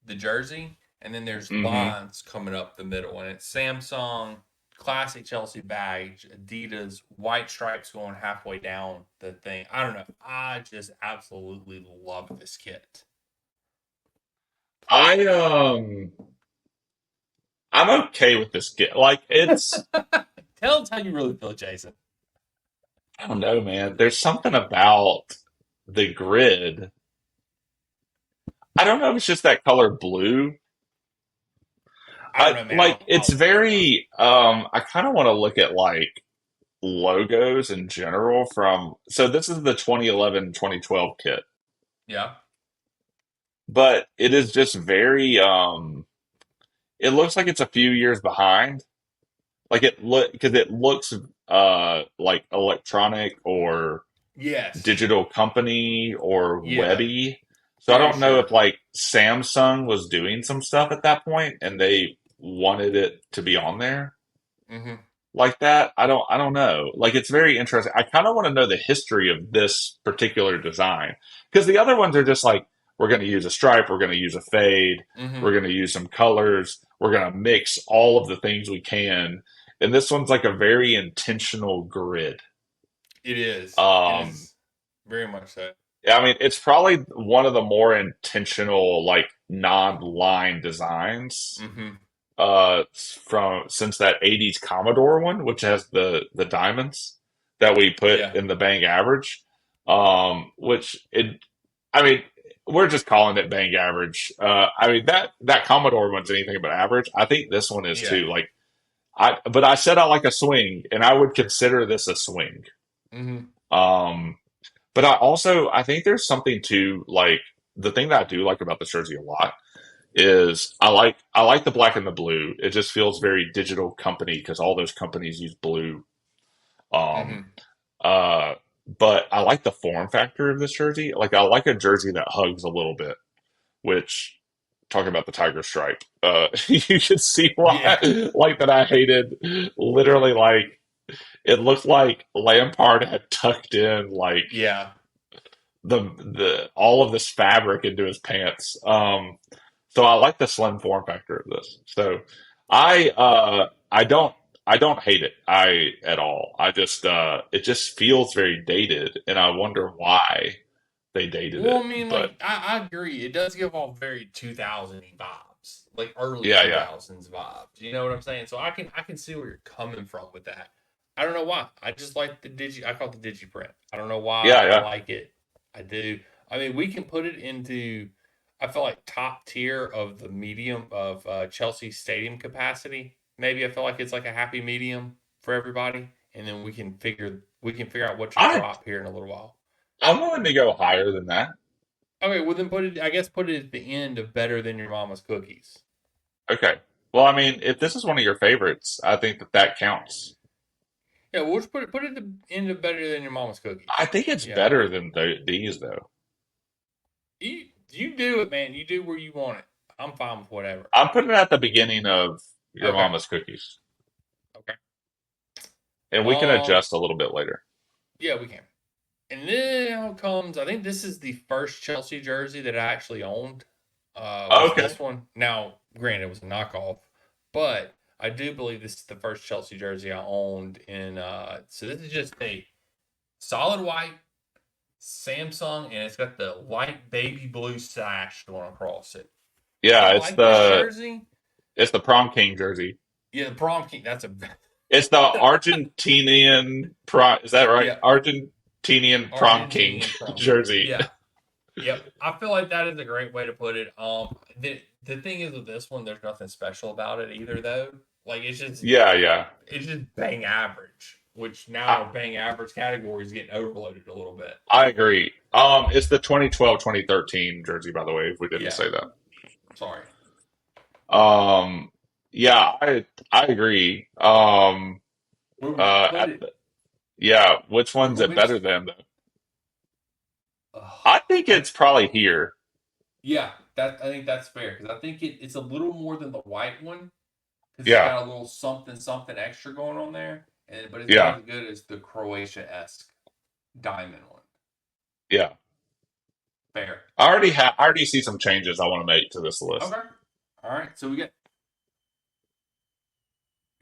the jersey, and then there's Hmm. lines coming up the middle, and it's Samsung classic Chelsea badge, Adidas white stripes going halfway down the thing. I don't know. I just absolutely love this kit. I I'm okay with this kit. Like it's Tell us how you really feel, Jason. I don't know, man. There's something about the grid. I don't know if it's just that color blue. I don't I know, man. like I it's love it. very I kind of want to look at like logos in general from so this is the 2011 2012 kit, Yeah. but it is just very it looks like it's a few years behind. Like it look because it looks like electronic or Yes. digital company or Yeah. webby. So I Very don't know if sure. like Samsung was doing some stuff at that point and they wanted it to be on there Mm-hmm. like that. I don't know. Like it's very interesting. I kind of want to know the history of this particular design because the other ones are just like we're going to use a stripe, we're going to use a fade, Mm-hmm. we're going to use some colors, we're going to mix all of the things we can. And this one's like a very intentional grid. It is. It Um is very much so. Yeah, I mean, it's probably one of the more intentional, like non-line designs Mm-hmm. from since that 80s Commodore one, which has the diamonds that we put Yeah. in the Bang Average. Which it I mean, we're just calling it Bang Average. I mean that Commodore one's anything but average. I think this one is Yeah. too. Like but I said I like a swing, and I would consider this a swing. Mm-hmm. Um but I think there's something to like the thing that I do like about the jersey a lot is I like the black and the blue. It just feels very digital company because all those companies use blue. Um Mm-hmm. uh but I like the form factor of this jersey. Like I like a jersey that hugs a little bit, which talking about the tiger stripe. You can see why Yeah. like that I hated literally like it looked like Lampard had tucked in like Yeah. the all of this fabric into his pants. So I like the slim form factor of this. So I don't hate it at all. I just it just feels very dated, and I wonder why they dated Well, it. I mean, But like I agree. It does give off very 2000 vibes, like early yeah, yeah, 2000s vibes. You know what I'm saying? So I can see where you're coming from with that. I don't know why. I just like the digi. I call it the DigiPrint. I don't know yeah, why I yeah. like it. I do. I mean, we can put it into. I feel like top tier of the medium of Chelsea stadium capacity. Maybe I feel like it's like a happy medium for everybody, and then we can figure out what to I drop here in a little while. I'm willing to go higher than that. Okay, well then put it. I guess put it at the end of better than your mama's cookies. Okay. Well, I mean, if this is one of your favorites, I think that counts. Yeah, we'll just put it at the end of better than your mama's I cookies. think it's Yeah, better than these though. you do it, man. You do where you want it. I'm fine with whatever. I'm putting it at the beginning of your Okay, mama's cookies. okay. And we can Um, adjust a little bit later. yeah, we can. And then comes. I think this is the first Chelsea jersey that I actually owned. Was Okay. this one? Now, granted, it was a knockoff, but I do believe this is the first Chelsea jersey I owned. In so this is just a solid white Samsung, and it's got the light baby blue sash going across it. I Yeah, like this jersey. it's the prom king jersey. Yeah, the prom king. That's a It's the Argentinian prom. Is that right? yeah, Argentinian prom king Argentinian prom king. jersey. Yeah, yep. I feel like that is a great way to put it. The thing is with this one, there's nothing special about it either, though. Like Yeah, yeah. it's just bang average, which now I, our bang average category is getting overloaded a little bit. I agree. It's the 2012 2013 jersey, by the way, if we didn't Yeah, say that. sorry. Yeah, I agree. Where would you put At it? Yeah, which one's it better Which, than? ugh, I think I it's probably here. yeah, that I think that's fair because I think it's a little more than the white one because it's Yeah, got a little something something extra going on there, and but it's not yeah, as good as the Croatia esque diamond one. yeah. Fair. I already see some changes I want to make to this list. Okay. All right. So we get.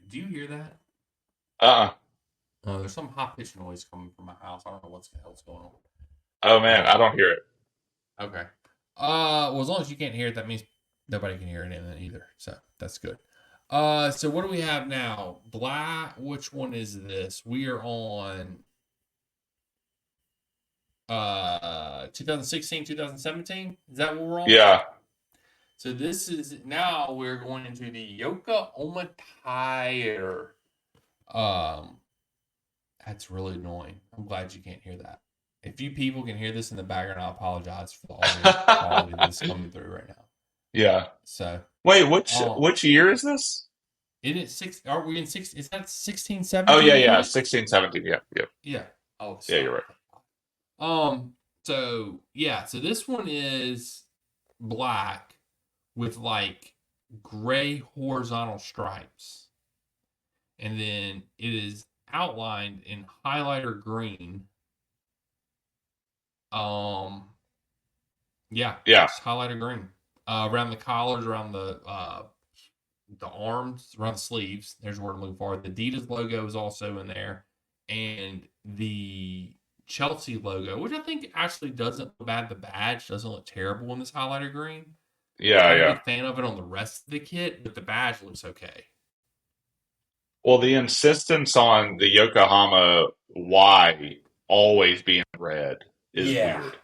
Do you hear that? Uh-uh. There's some high pitched noise coming from my house. I don't know what's the hell's going Oh man, I on. don't hear it. Okay. Well, as long as you can't hear it, that means nobody can hear it in it either. So that's good. So what do we have now? Black. Which one is this? We are on 2016, 2017. Is that what we're on? Yeah, So this is now we're going into the Yoka Oma Tire. Um, that's really annoying. I'm glad you can't hear that. If you people can hear this in the background, I apologize for the audio quality that's coming through right now. yeah. So, Wait, um, which year is this? it is six. Are we in six? Is that 16, Oh yeah, 17 yeah, again? 16, 17. Yeah, yeah, Yeah. Oh, yeah. sorry. You're right. So yeah. So this one is black with like gray horizontal stripes, and then it is outlined in highlighter green. Um, yeah, Yeah, just highlighter green around the collars, around the arms, around the sleeves. There's where to move forward. The Adidas logo is also in there, and the Chelsea logo, which I think actually doesn't look bad. The badge doesn't look terrible in this highlighter green. yeah, Not a yeah. big fan of it on the rest of the kit, but the badge looks okay. Well, the insistence on the Yokohama Y always being red is Yeah, weird.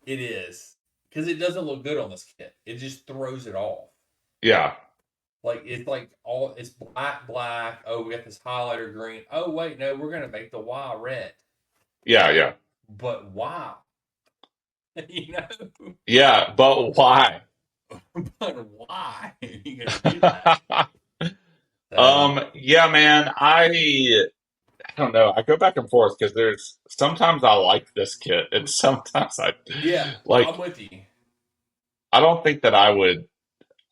it is because it doesn't look good on this kit. It just throws it off. Yeah, Like it's like all it's black, black. Oh, we got this highlighter green. Oh wait, no, we're gonna make the Y red. yeah, yeah, But why? you know, yeah. But why? but why are you gonna do that? So Yeah, man. I don't know. I go back and forth because there's sometimes I like this kit, and sometimes I yeah, I'm like. with you. I don't think that I would.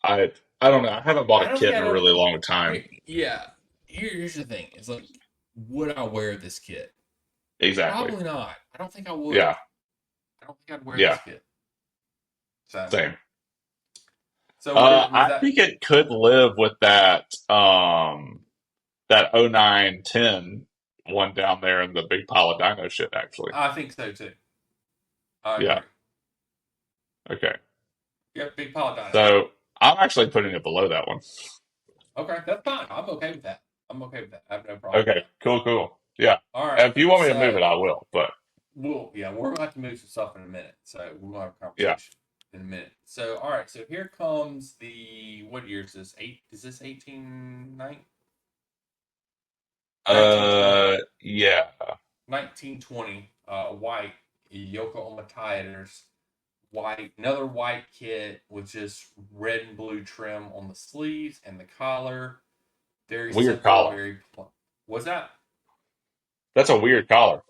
I don't know. I haven't bought I a don't think kit in I'd a ever. really long time. Yeah, here's the thing. It's like, would I wear this kit? Exactly. Probably not. I don't think I would. Yeah. I don't think I'd wear this Yeah. kit. So, Same. so what is I that? think it could live with that 0910 one down there in the big pile of dino shit. Actually. I think so too. I Yeah. agree. Okay. Yep, big pile of dinos. So I'm actually putting it below that one. Okay, that's fine. I'm okay with that. I'm okay with that. I have no problem with Okay. that. Cool. Cool. Yeah. All right. If you want me to move So it, I will. But we're gonna have to move some stuff in a minute. So we're gonna have a yeah. conversation in a minute. So all right. So here comes the what year is this? Is this 1920? Yeah. 1920. White Yoko Ono tires. White, another white kit with just red and blue trim on the sleeves and the collar. Very Weird simple, collar. very. What's that? That's a weird collar.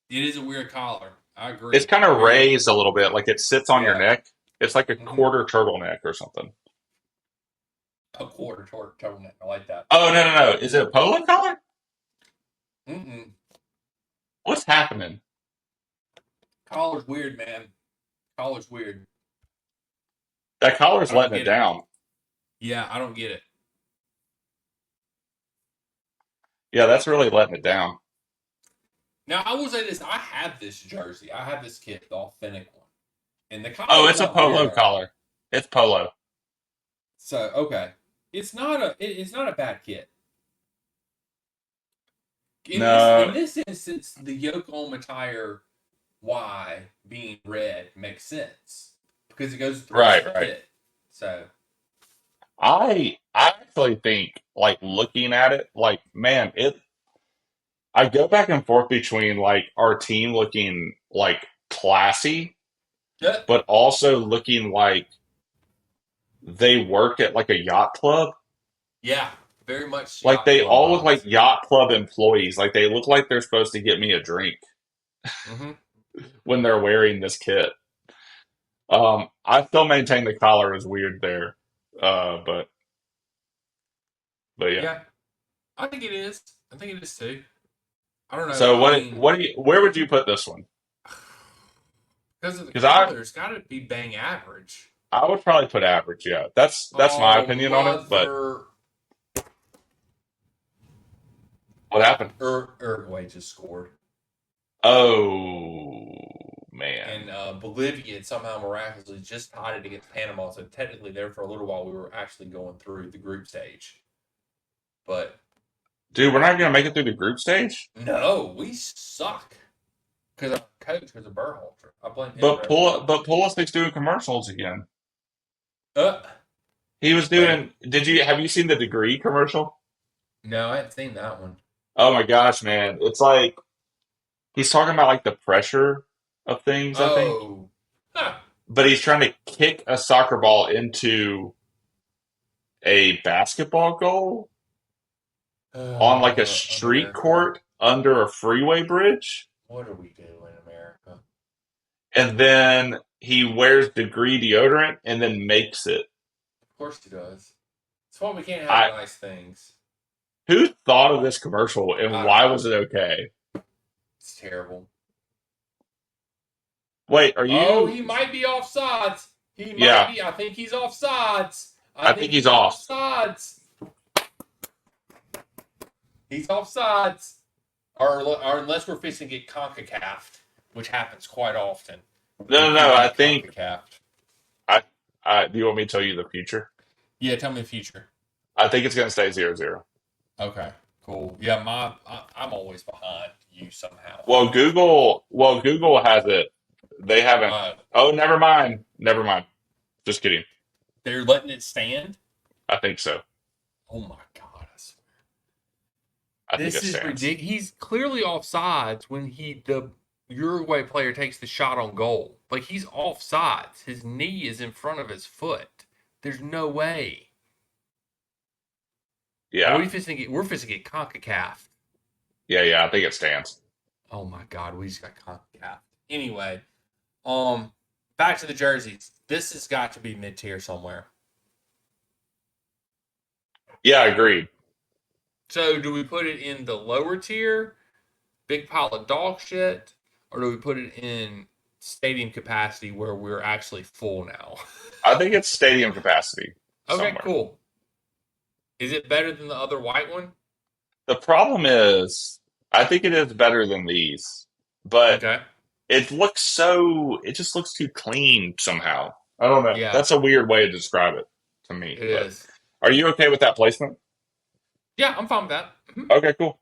It is a weird collar. I It's agree. kind of Very. raised a little bit, like it sits on your Yeah. neck. It's like a Mm-hmm. quarter turtleneck or something. A quarter turtleneck. I like that. Oh no, no, no! Is it a polo collar? Mm-mm. What's happening? Collar's weird, man. Collar's weird. That collar's I don't letting it get it. down. Yeah, I don't get it. Yeah, that's really letting it down. Now I will say this: I have this jersey. I have this kit, the authentic one, and the Oh, collar's it's a not weird polo at all. collar. It's polo. So okay, it's not a bad kit. In No, this instance, the Yoko Ono tire Y being red makes sense because it goes with the rest right, of the right. kit. So I actually think, like looking at it, like man, it. I go back and forth between like our team looking like classy, yeah, but also looking like they work at like a yacht club. yeah, very much Like yacht they club all look like vibes. yacht club employees. Like they look like they're supposed to get me a drink Hmm. when they're wearing this kit. I still maintain the collar is weird there. Uh, but but yeah. Yeah, I think it is. I think it is too. I don't know. So I mean, what do you where would you put this one? because of the Because I color, it's got to be bang average. I would probably put average. Yeah, that's my Oh, opinion on it. But mother. what happened? Uruguay just scored. Oh man. And Bolivia had somehow miraculously just tied it against Panama. So technically, there for a little while, we were actually going through the group stage. But Dude, we're not gonna make it through the group stage. no, we suck because our coach was a Berhalter. I blame him for But everything. Pulisic's doing commercials again. Uh, He was wait, doing. Did you have you seen the Degree commercial? no, I haven't seen that one. Oh my gosh, man! It's like he's talking about like the pressure of things. I think, Oh, huh. but he's trying to kick a soccer ball into a basketball goal on like a street America. court under a freeway bridge, What do we do in America? and then he wears Degree deodorant and then makes it. Of course he does. That's why we can't have I nice things. Who thought of this commercial and I don't why know. was it okay? It's terrible. Wait, are Oh, you? he might be offsides. He might Yeah, be. I think he's offsides. I I think think he's he's off. offsides. He's offsides. Or unless we're fixing to get CONCACAF, which happens quite often. We No, no, no. could I get think CONCACAF. I. Do you want me to tell you the future? Yeah, tell me the future. I think it's going to stay 0-0. Okay, cool. Yeah, I'm always behind you somehow. I Well, don't know what's going Google has it. They haven't. on. Oh, never mind. Never mind. Just kidding. They're letting it stand. I think so. Oh my god! I swear. I think This it is stands. ridiculous. He's clearly offsides when the Uruguay player takes the shot on goal. Like he's offsides. His knee is in front of his foot. There's no way. Oh, Yeah, we're fixing to get CONCACAF. yeah. I think it stands. Oh my god, we just got CONCACAF. Anyway, um, back to the jerseys. This has got to be mid tier somewhere. Yeah, agreed. So do we put it in the lower tier, big pile of dog shit, or do we put it in stadium capacity where we're actually full now? I think it's stadium capacity Okay, somewhere. cool. Is it better than the other white one? The problem is, I think it is better than these, but Okay. it just looks too clean somehow. I don't know. Yeah, That's a weird way to describe it to me. it But is. are you okay with that placement? Yeah, I'm fine with that. Mhm. Okay, cool.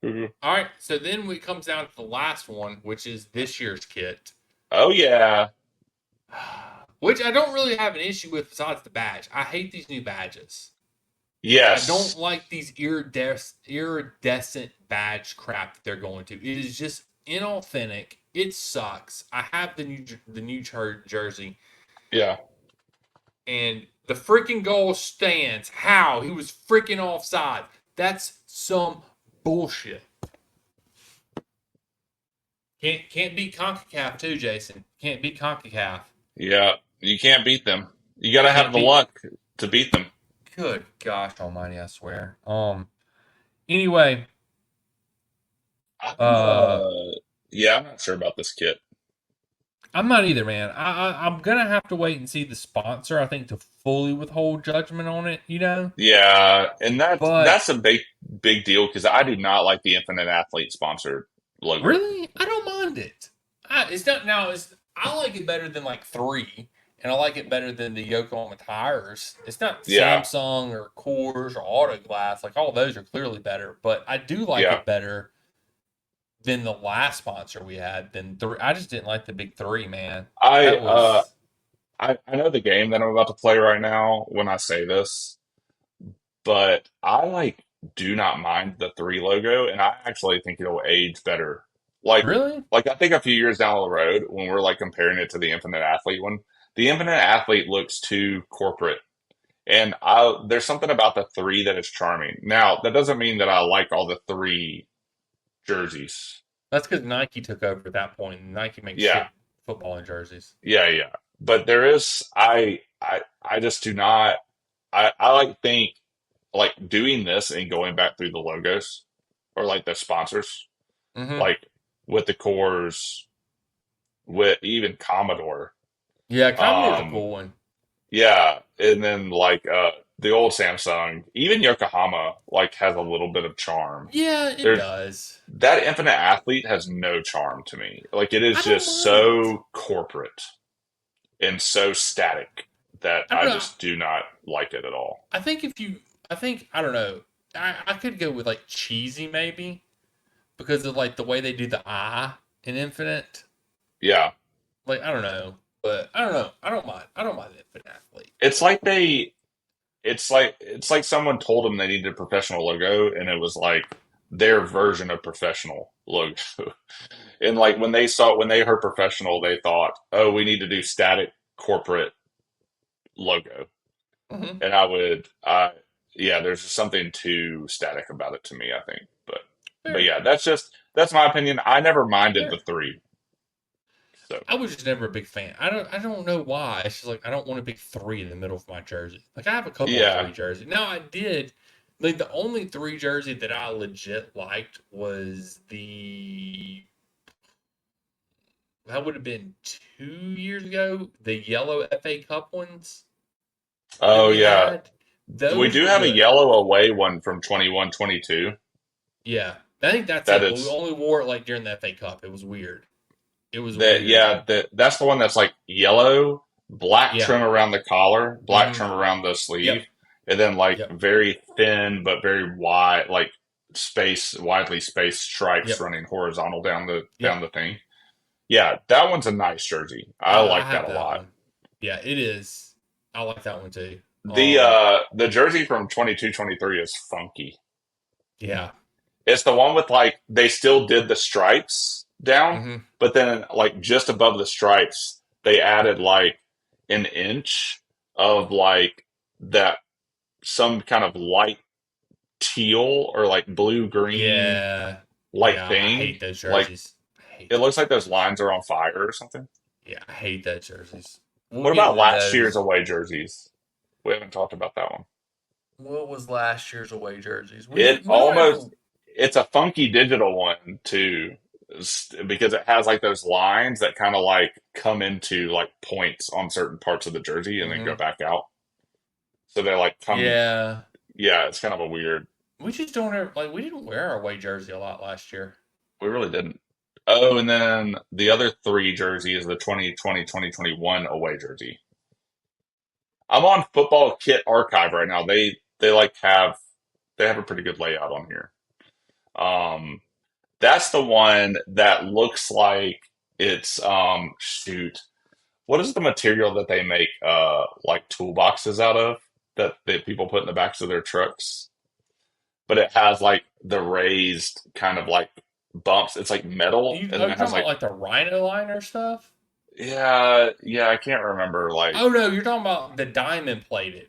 Cool. All right. So then it comes down to the last one, which is this year's kit, Oh yeah. which I don't really have an issue with besides the badge. I hate these new badges. I don't Yes. like these iridescent badge crap that they're going to. It is just inauthentic. It sucks. I have the new jersey, Yeah. and the freaking goal stands. How he was freaking offside? That's some bullshit. Can't beat Concacaf too, Jason. Can't beat Concacaf. Yeah. You can't beat them. You got to have Can't the beat. luck to beat them. Good gosh Almighty, I swear. Anyway, I'm uh, yeah, I'm not sure about this kit. I'm not either, man. I'm gonna have to wait and see the sponsor. I think to fully withhold judgment on it. Yeah, and But that's a big deal because I do not like the Infinite Athlete sponsored logo. really, I don't mind it. It's not now. I like it better than like three, and I like it better than the Yokohama tires. It's not Yeah, Samsung or Coors or Auto Glass. Like all those are clearly better, but I do like yeah. it better than the last sponsor we had. Than three. I just didn't like the big three, man. I That uh was I know the game that I'm about to play right now when I say this, but I like do not mind the three logo, and I actually think it'll age better. Like really I think a few years down the road when we're like comparing it to the Infinite Athlete one, the Infinite Athlete looks too corporate. And there's something about the three that is charming. Now, that doesn't mean that I like all the three jerseys. That's because Nike took over at that point. And Nike makes Yeah, shit football and jerseys. yeah, yeah. But there is I just do not I like think like doing this and going back through the logos or like the sponsors, Hmm. like with the cores, with even Commodore. Yeah, Commodore's a Um, cool one. yeah, and then like the old Samsung, even Yokohama like has a little bit of charm. Yeah, it There's does. that Infinite Athlete has no charm to me. Like it I is don't just mind it. so corporate and so static that I don't I know. just do not like it at all. I think if you, I think I don't know. I could go with like cheesy maybe because of like the way they do the eye in Infinite. Yeah. Like I don't know, but I don't know. I don't mind. I don't mind Infinite Athlete. It's like it's like someone told them they needed a professional logo and it was like their version of professional logo. And like when they heard professional, they thought, "Oh, we need to do static corporate logo." Hmm. And yeah, there's just something too static about it to me, I think. But Fair, yeah, that's my opinion. I never minded the fair. three. So, I was just never a big fan. I don't know why. It's just like I don't want a big three in the middle of my jersey. Like I have a couple of yeah. three jerseys. Now I did like the only three jersey that I legit liked was the that would have been 2 years ago, the yellow FA Cup ones that Oh we yeah. had. We Those do were have a good. yellow away one from 21-22. Yeah. I think that's That it. But we is only wore it like during the FA Cup. It was weird. It was that weird. yeah, that's the one that's like yellow, black Yeah. trim around the collar, black Hmm. trim around the sleeve, Yep. and then like Yep. very thin but very wide, like widely spaced stripes Yep. running horizontal down Yep. the thing. Yeah, that one's a nice jersey. I I like that have a that lot. one. Yeah, it is. I like that one too. The jersey from 22-23 is funky. Yeah. It's the one with like they still did the stripes down, Hmm. but then like just above the stripes, they added like an inch of like that some kind of light teal or like blue green Yeah. light Yeah. I thing. hate those Like jerseys. I hate it those looks like those jerseys. lines are on fire or something. Yeah, I hate those jerseys. We'll What get about into last year's those. away jerseys? We haven't talked about that one. What was last year's away jerseys? It We don't almost ever. it's a funky digital one too, because it has like those lines that kind of like come into like points on certain parts of the jersey and then go Hmm. back out. So they're like come, Yeah, yeah, it's kind of a weird. we just don't ever like. We didn't wear our away jersey a lot last year. We really didn't. Oh, and then the other three jersey is the 2020-2021 away jersey. I'm on Football Kit Archive right now. They like they have a pretty good layout on here. Um, That's the one that looks like it's shoot. What is the material that they make like toolboxes out of that people put in the backs of their trucks? But it has like the raised kind of like bumps. It's like metal and Are then you it talking has about like like the Rhino liner stuff? yeah, I can't remember like Oh no, you're talking about the diamond plated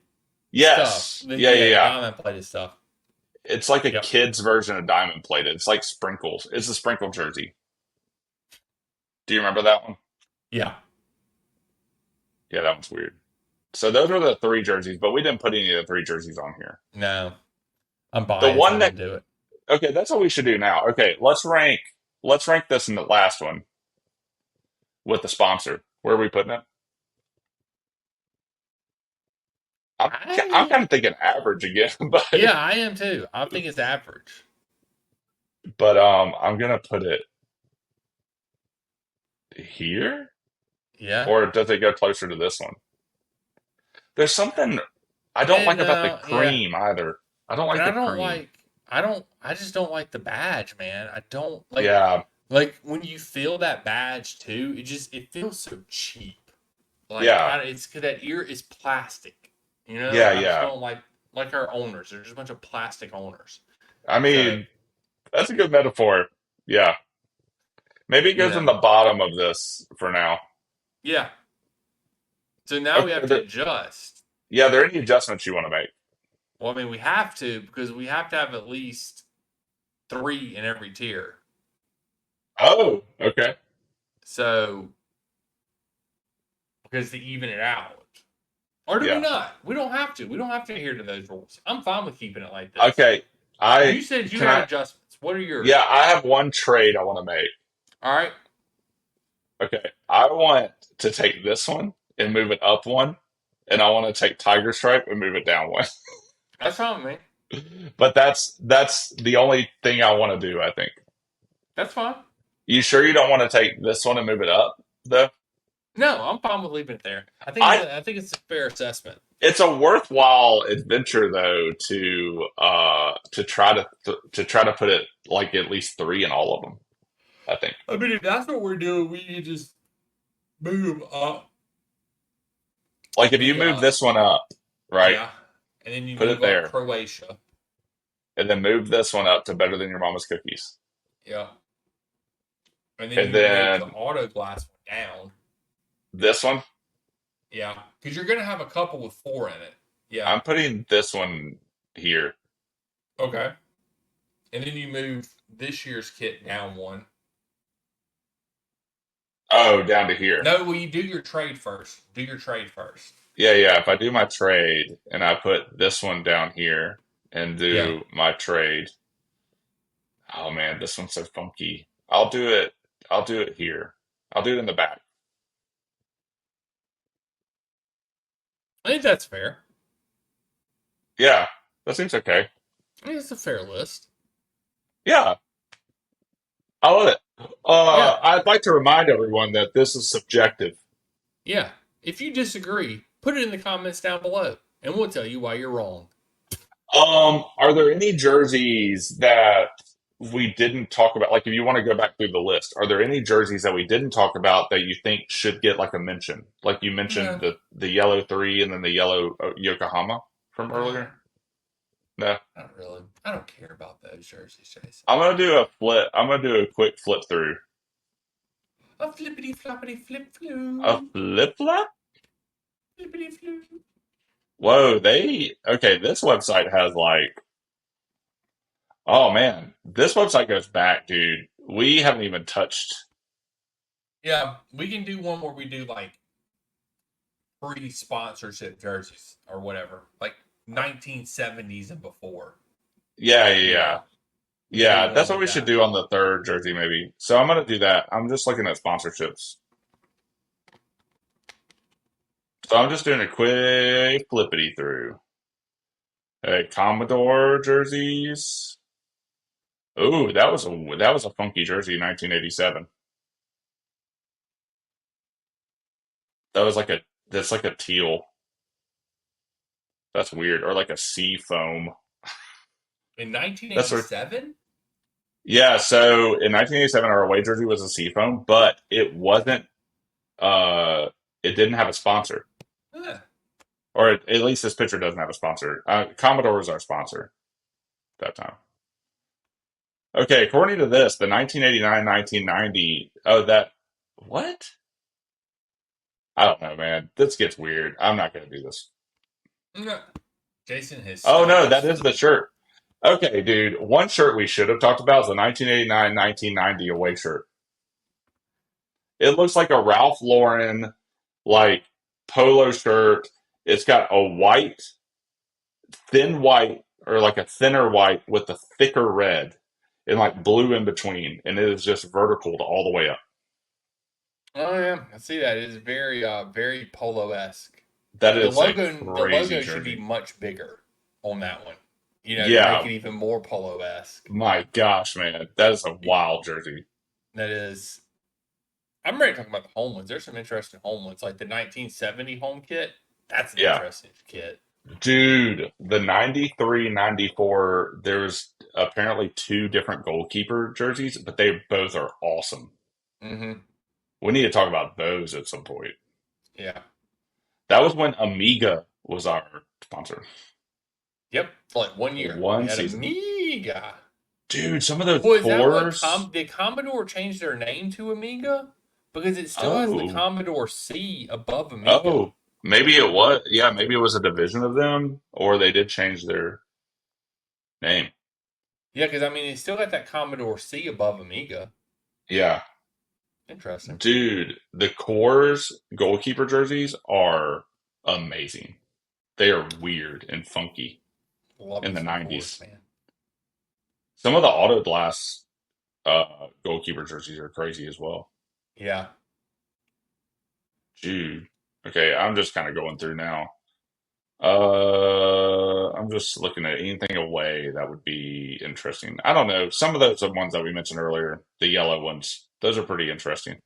stuff. yes. Yeah, yeah, The yeah. diamond plated stuff. It's like a Yep. kid's version of diamond plated. It's like sprinkles. It's a sprinkle jersey. Do you remember that one? Yeah. Yeah, that one's weird. So those were the three jerseys, but we didn't put any of the three jerseys on here. No, I'm The biased. I one that didn't do it. okay, that's what we should do now. Okay, let's rank this in the last one with the sponsor. Where are we putting it? I'm I kind of thinking average again, Yeah, I am too. I think it's average. but I'm gonna put it here, Yeah. or does it go closer to this one? There's something I don't like And about the yeah. cream either. I don't And like I the don't cream. like I just don't like the badge, man. I don't Yeah, like when you feel that badge too, it feels so cheap. Like yeah, it's cause that ear is plastic. You know, yeah, I just yeah. don't like our owners. They're just a bunch of plastic owners. I So, mean, that's a good metaphor. Yeah. Maybe it you goes in know. the bottom of this for now. Yeah. So now we Okay, have to adjust. Yeah, are there any adjustments you want to make? Well, I mean, we have to because we have to have at least 3 in every tier. Oh, okay. So, because to even it out. Or do we Yeah. not? We don't have to. We don't have to adhere to those rules. I'm fine with keeping it like this. Okay. I You said you can had I adjustments. What are yours? Yeah, I have one trade I want to make. All right. Okay. I want to take this one and move it up one, and I want to take Tiger Stripe and move it down one. That's fine with me. But that's the only thing I want to do, I think. That's fine. You sure you don't want to take this one and move it up though? No, I'm fine with leaving it there. I I think it's a fair assessment. It's a worthwhile adventure though to try to put it like at least three in all of them. I think. I mean, if that's what we're doing, we can just move up Like if you the move this one up, right? yeah, and then you Put it move up there, Croatia. and then move this one up to better than your mama's cookies, Yeah, and then and you move the then auto glass one down. this one. Yeah, because you're gonna have a couple with 4 in it. Yeah. I'm putting this one here. Okay. And then you move this year's kit down one. Oh, down to here. No, well, you do your trade first. Do your trade first. Yeah, yeah. If I do my trade and I put this one down here and Yeah. do my trade, oh man, this one's so funky. I'll do it. I'll do it here. I'll do it in the back. I think that's fair. Yeah, that seems okay. I think it's a fair list. Yeah, I love it. Yeah. I'd like to remind everyone that this is subjective. Yeah. If you disagree, put it in the comments down below, and we'll tell you why you're wrong. Are there any jerseys that we didn't talk about? Like, if you want to go back through the list, are there any jerseys that we didn't talk about that you think should get like a mention? Like you mentioned No. the yellow three and then the yellow Yokohama from earlier. No, Not really. I don't care about those jerseys, Jason. I'm gonna do a flip. I'm gonna do a quick flip through. A flippity floppity flip A flu. flip flop? Flippity flu. Whoa, okay, this website has like, oh man, this website goes back, dude. We haven't even touched. Yeah, we can do one where we do like pre-sponsorship jerseys or whatever, like 1970s and before. Yeah, yeah, You yeah. know, we can do Yeah, one that's what like we should that. do on the third jersey, maybe. So I'm gonna do that. I'm just looking at sponsorships. So I'm just doing a quick flippity through. Hey, Commodore jerseys. Ooh, that was a funky jersey in 1987. That was like a that's like a teal. That's weird, or like a sea foam. In That's what. 1987? Yeah. So in 1987, our away jersey was a sea foam, but it wasn't. Uh, it didn't have a sponsor, Yeah. or at least this picture doesn't have a sponsor. Commodore was our sponsor at that time. Okay, according to this, the 1989-1990. Oh, that what? I don't know, man. This gets weird. I'm not gonna do this. No. Jason has Oh stopped no, his that is the feet. shirt. Okay, dude. One shirt we should have talked about is the 1989-1990 away shirt. It looks like a Ralph Lauren like polo shirt. It's got a white, thin white, or like a thinner white with a thicker red and like blue in between, and it is just vertical all the way up. Oh yeah, I see that. It is very polo-esque. That The is a crazy logo should be jersey. much bigger on that one. You know, to make Yeah, it even more polo-esque. my gosh, man, that is a wild jersey. That is I'm ready to talk about the home ones. There's some interesting home ones, like the 1970 home kit. That's an Yeah, interesting kit. dude, the 93, 94. There's apparently two different goalkeeper jerseys, but they both are awesome. Mm-hmm. We need to talk about those at some point. Yeah. That was when Amiga was our sponsor. Yep. For like 1 year. We One had season. Amiga. Dude, some of those Well, is that what fours. Did Commodore change their name to Amiga? Because it still has the Oh, Commodore C above Amiga. oh. Maybe it was, yeah, maybe it was a division of them, or they did change their name. Yeah, because I mean, he still got that Commodore C above Amiga. Yeah, Interesting. dude, the Coors goalkeeper jerseys are amazing. They are weird and funky Love in me the some Coors, 90s. man. Some of the Auto Blast goalkeeper jerseys are crazy as well. Yeah. Dude. Okay, I'm just kind of going through now. I'm just looking at anything away that would be interesting. I don't know. Some of those are ones that we mentioned earlier, the yellow ones. Those are pretty interesting.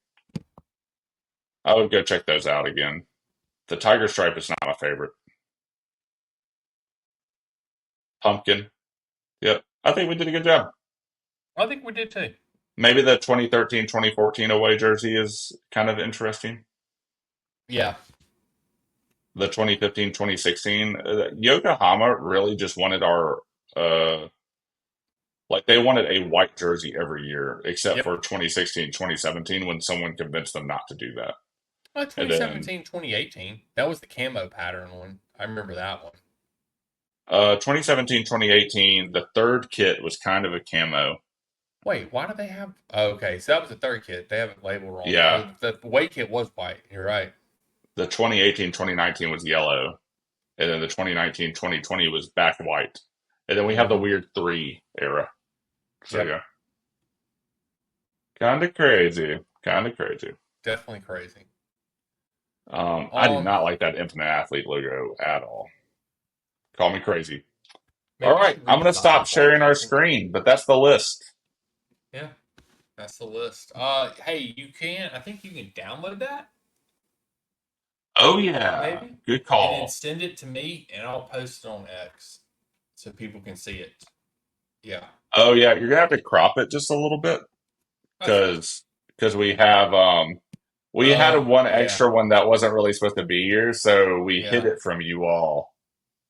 I would go check those out again. The tiger stripe is not my favorite. Pumpkin. Yep. I think we did a good job. I think we did too. Maybe the 2013, 2014 away jersey is kind of interesting. Yeah. The 2015, 2016, Yokohama really just wanted our uh like they wanted a white jersey every year except Yep. for 2016, 2017 when someone convinced them not to do that. Like And then 2017, 2018. That was the camo pattern one. I remember that one. 2017, 2018, the third kit was kind of a camo. Wait, why do they have? Oh, okay, so that was the third kit. They have it labeled wrong. Yeah, The away kit was white. You're right. the 2018, 2019 was yellow. And then the 2019, 2020 was back white. And then we have the Mm-hmm. weird three era. So Yep. yeah, kind of crazy. Kind of crazy. Definitely crazy. I do Um, not like that Infinite Athlete logo at all. Call me crazy. All maybe you right, should I'm going to redesign stop it though, sharing our Jason. screen, but that's the list. Yeah, that's the list. Hey, you can. I think you can download that Oh, yeah. maybe, Good and then call. send it to me, and I'll post it on X so people can see it. Yeah, Oh, yeah. You're going to have to crop it just a little bit that's fine. because we had Oh, one yeah, extra one that wasn't really supposed to be here, so we hid yeah, it from you all.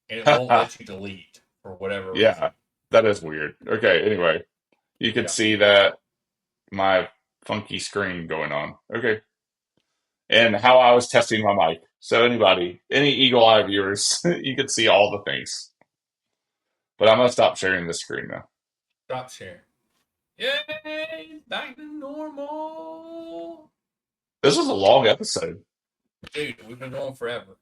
and it won't let you delete for whatever Yeah, reason. that is weird. Okay, anyway, you could Yeah, see that my funky screen going on. Okay. And how I was testing my mic. So anybody, any eagle eye viewers, you could see all the things. But I'm gonna stop sharing this screen now. stop sharing. Yay, back to normal. This was a long episode. Dude, we've been going forever.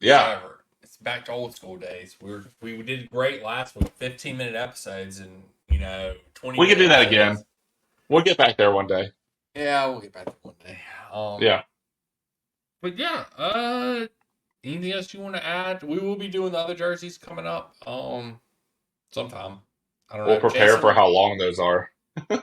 Yeah, Forever. It's back to old school days. We did great last week, 15-minute episodes and 20 we could minute do that episodes. again. We'll get back there one day. Yeah, we'll get back to it one day. Yeah, But yeah, anything else you want to add? We will be doing the other jerseys coming up, sometime. I don't we'll know. prepare for Jason, how long those are.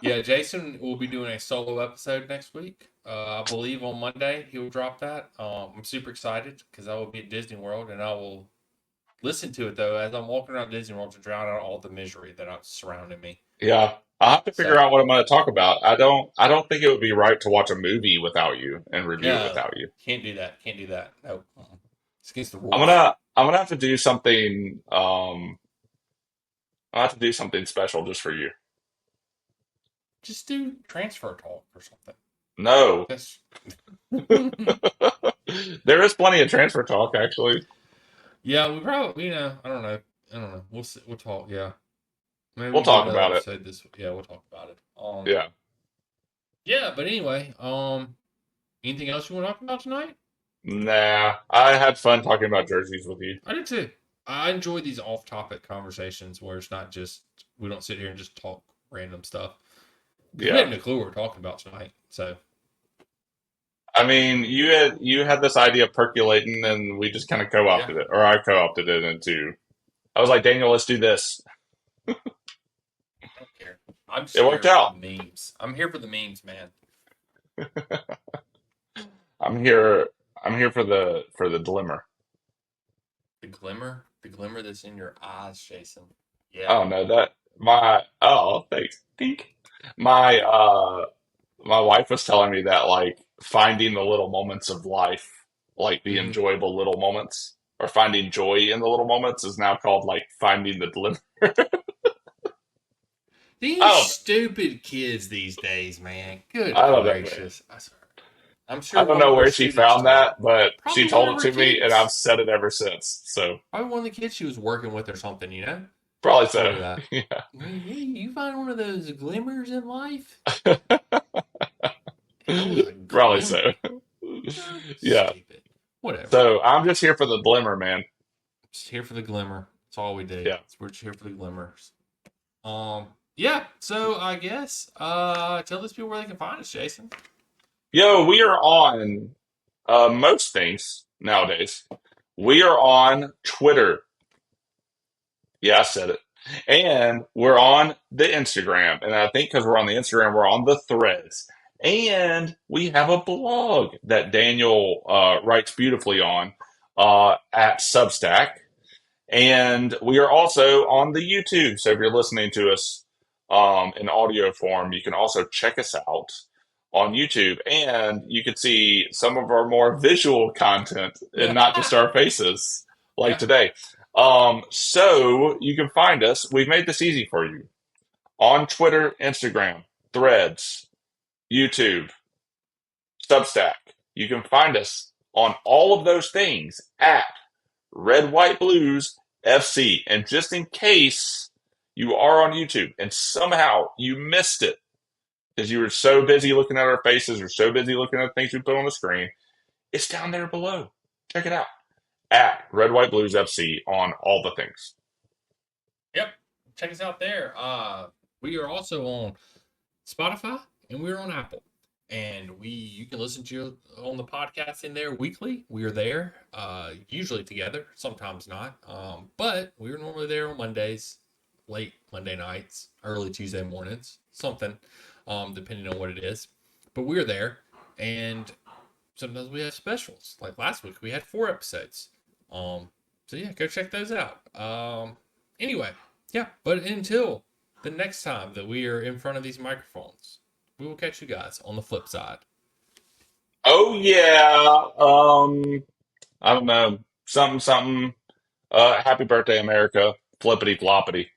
yeah, Jason will be doing a solo episode next week. I believe on Monday he will drop that. I'm super excited because I will be at Disney World and I will listen to it though as I'm walking around Disney World to drown out all the misery that's surrounding me. Yeah, I'll have to figure So out what I'm going to talk about. I don't think it would be right to watch a movie without you and review it no, without you. can't do that. Can't do that. No, it's against the I'm rules. gonna I'm gonna have to do something. I'll have to do something special just for you. Just do transfer talk or something. No, That's there is plenty of transfer talk actually. yeah. We probably I don't know. I don't know. We'll see. We'll talk. Yeah, maybe We'll we do talk another about it. episode this. Yeah, we'll talk about it. Yeah. Yeah. But anyway, anything else you want to talk about tonight? Nah, I had fun talking about jerseys with you. I did too. I enjoy these off-topic conversations where it's not just we don't sit here and just talk random stuff because we Yeah. have no clue what we're talking about tonight. So I mean, you had this idea percolating, and we just kind of yeah, co-opted it, or I co-opted it into. I was like, Daniel, let's do this. I don't care. I'm just It worked here for out. the memes. I'm here for the memes, man. I'm here. I'm here for the glimmer. The glimmer that's in your eyes, Jason. Yeah. Oh no, that my oh thanks. Dink. My my wife was telling me that like finding the little moments of life, like the Mm-hmm. enjoyable little moments, or finding joy in the little moments, is now called like finding the glimmer. These I don't know. stupid kids these days, man. Good I don't know, man. gracious. I swear. I'm I sure don't one know of her where she students found told her. that, but she Probably one told of it her to me, and I've kids. said it ever since. So Probably one of the kids she was working with or something, probably told so. her that. Yeah. Hey, you find one of those glimmers in life? Hell is a Probably so. glimmer. Yeah. Stupid. Whatever. So I'm just here for the glimmer, man. Just here for the glimmer. That's all we do. Yeah. We're just here for the glimmers. Yeah. So I guess tell these people where they can find us, Jason. Yo, we are on most things nowadays. We are on Twitter. Yeah, I said it. And we're on the Instagram. And I think because we're on the Instagram, we're on the threads. And we have a blog that Daniel writes beautifully on at Substack. And we are also on the YouTube. So if you're listening to us in audio form, you can also check us out on YouTube. And you can see some of our more visual content and not just our faces like Yeah. today. So you can find us. We've made this easy for you on Twitter, Instagram, Threads, YouTube, Substack. You can find us on all of those things at Red White Blues FC. And just in case you are on YouTube and somehow you missed it because you were so busy looking at our faces or so busy looking at things we put on the screen, it's down there below. Check it out at Red White Blues FC on all the things. Yep. Check us out there. We are also on Spotify and we're on Apple. And you can listen to on the podcast in there weekly. We are there, usually together, sometimes not. But we are normally there on Mondays, late Monday nights, early Tuesday mornings, something, depending on what it is. But we're there, and sometimes we have specials. Like last week, we had 4 episodes. So yeah, go check those out. Anyway, yeah. But until the next time that we are in front of these microphones, we will catch you guys on the flip side. Oh yeah. I don't know. Something, something. Happy birthday, America. Flippity floppity.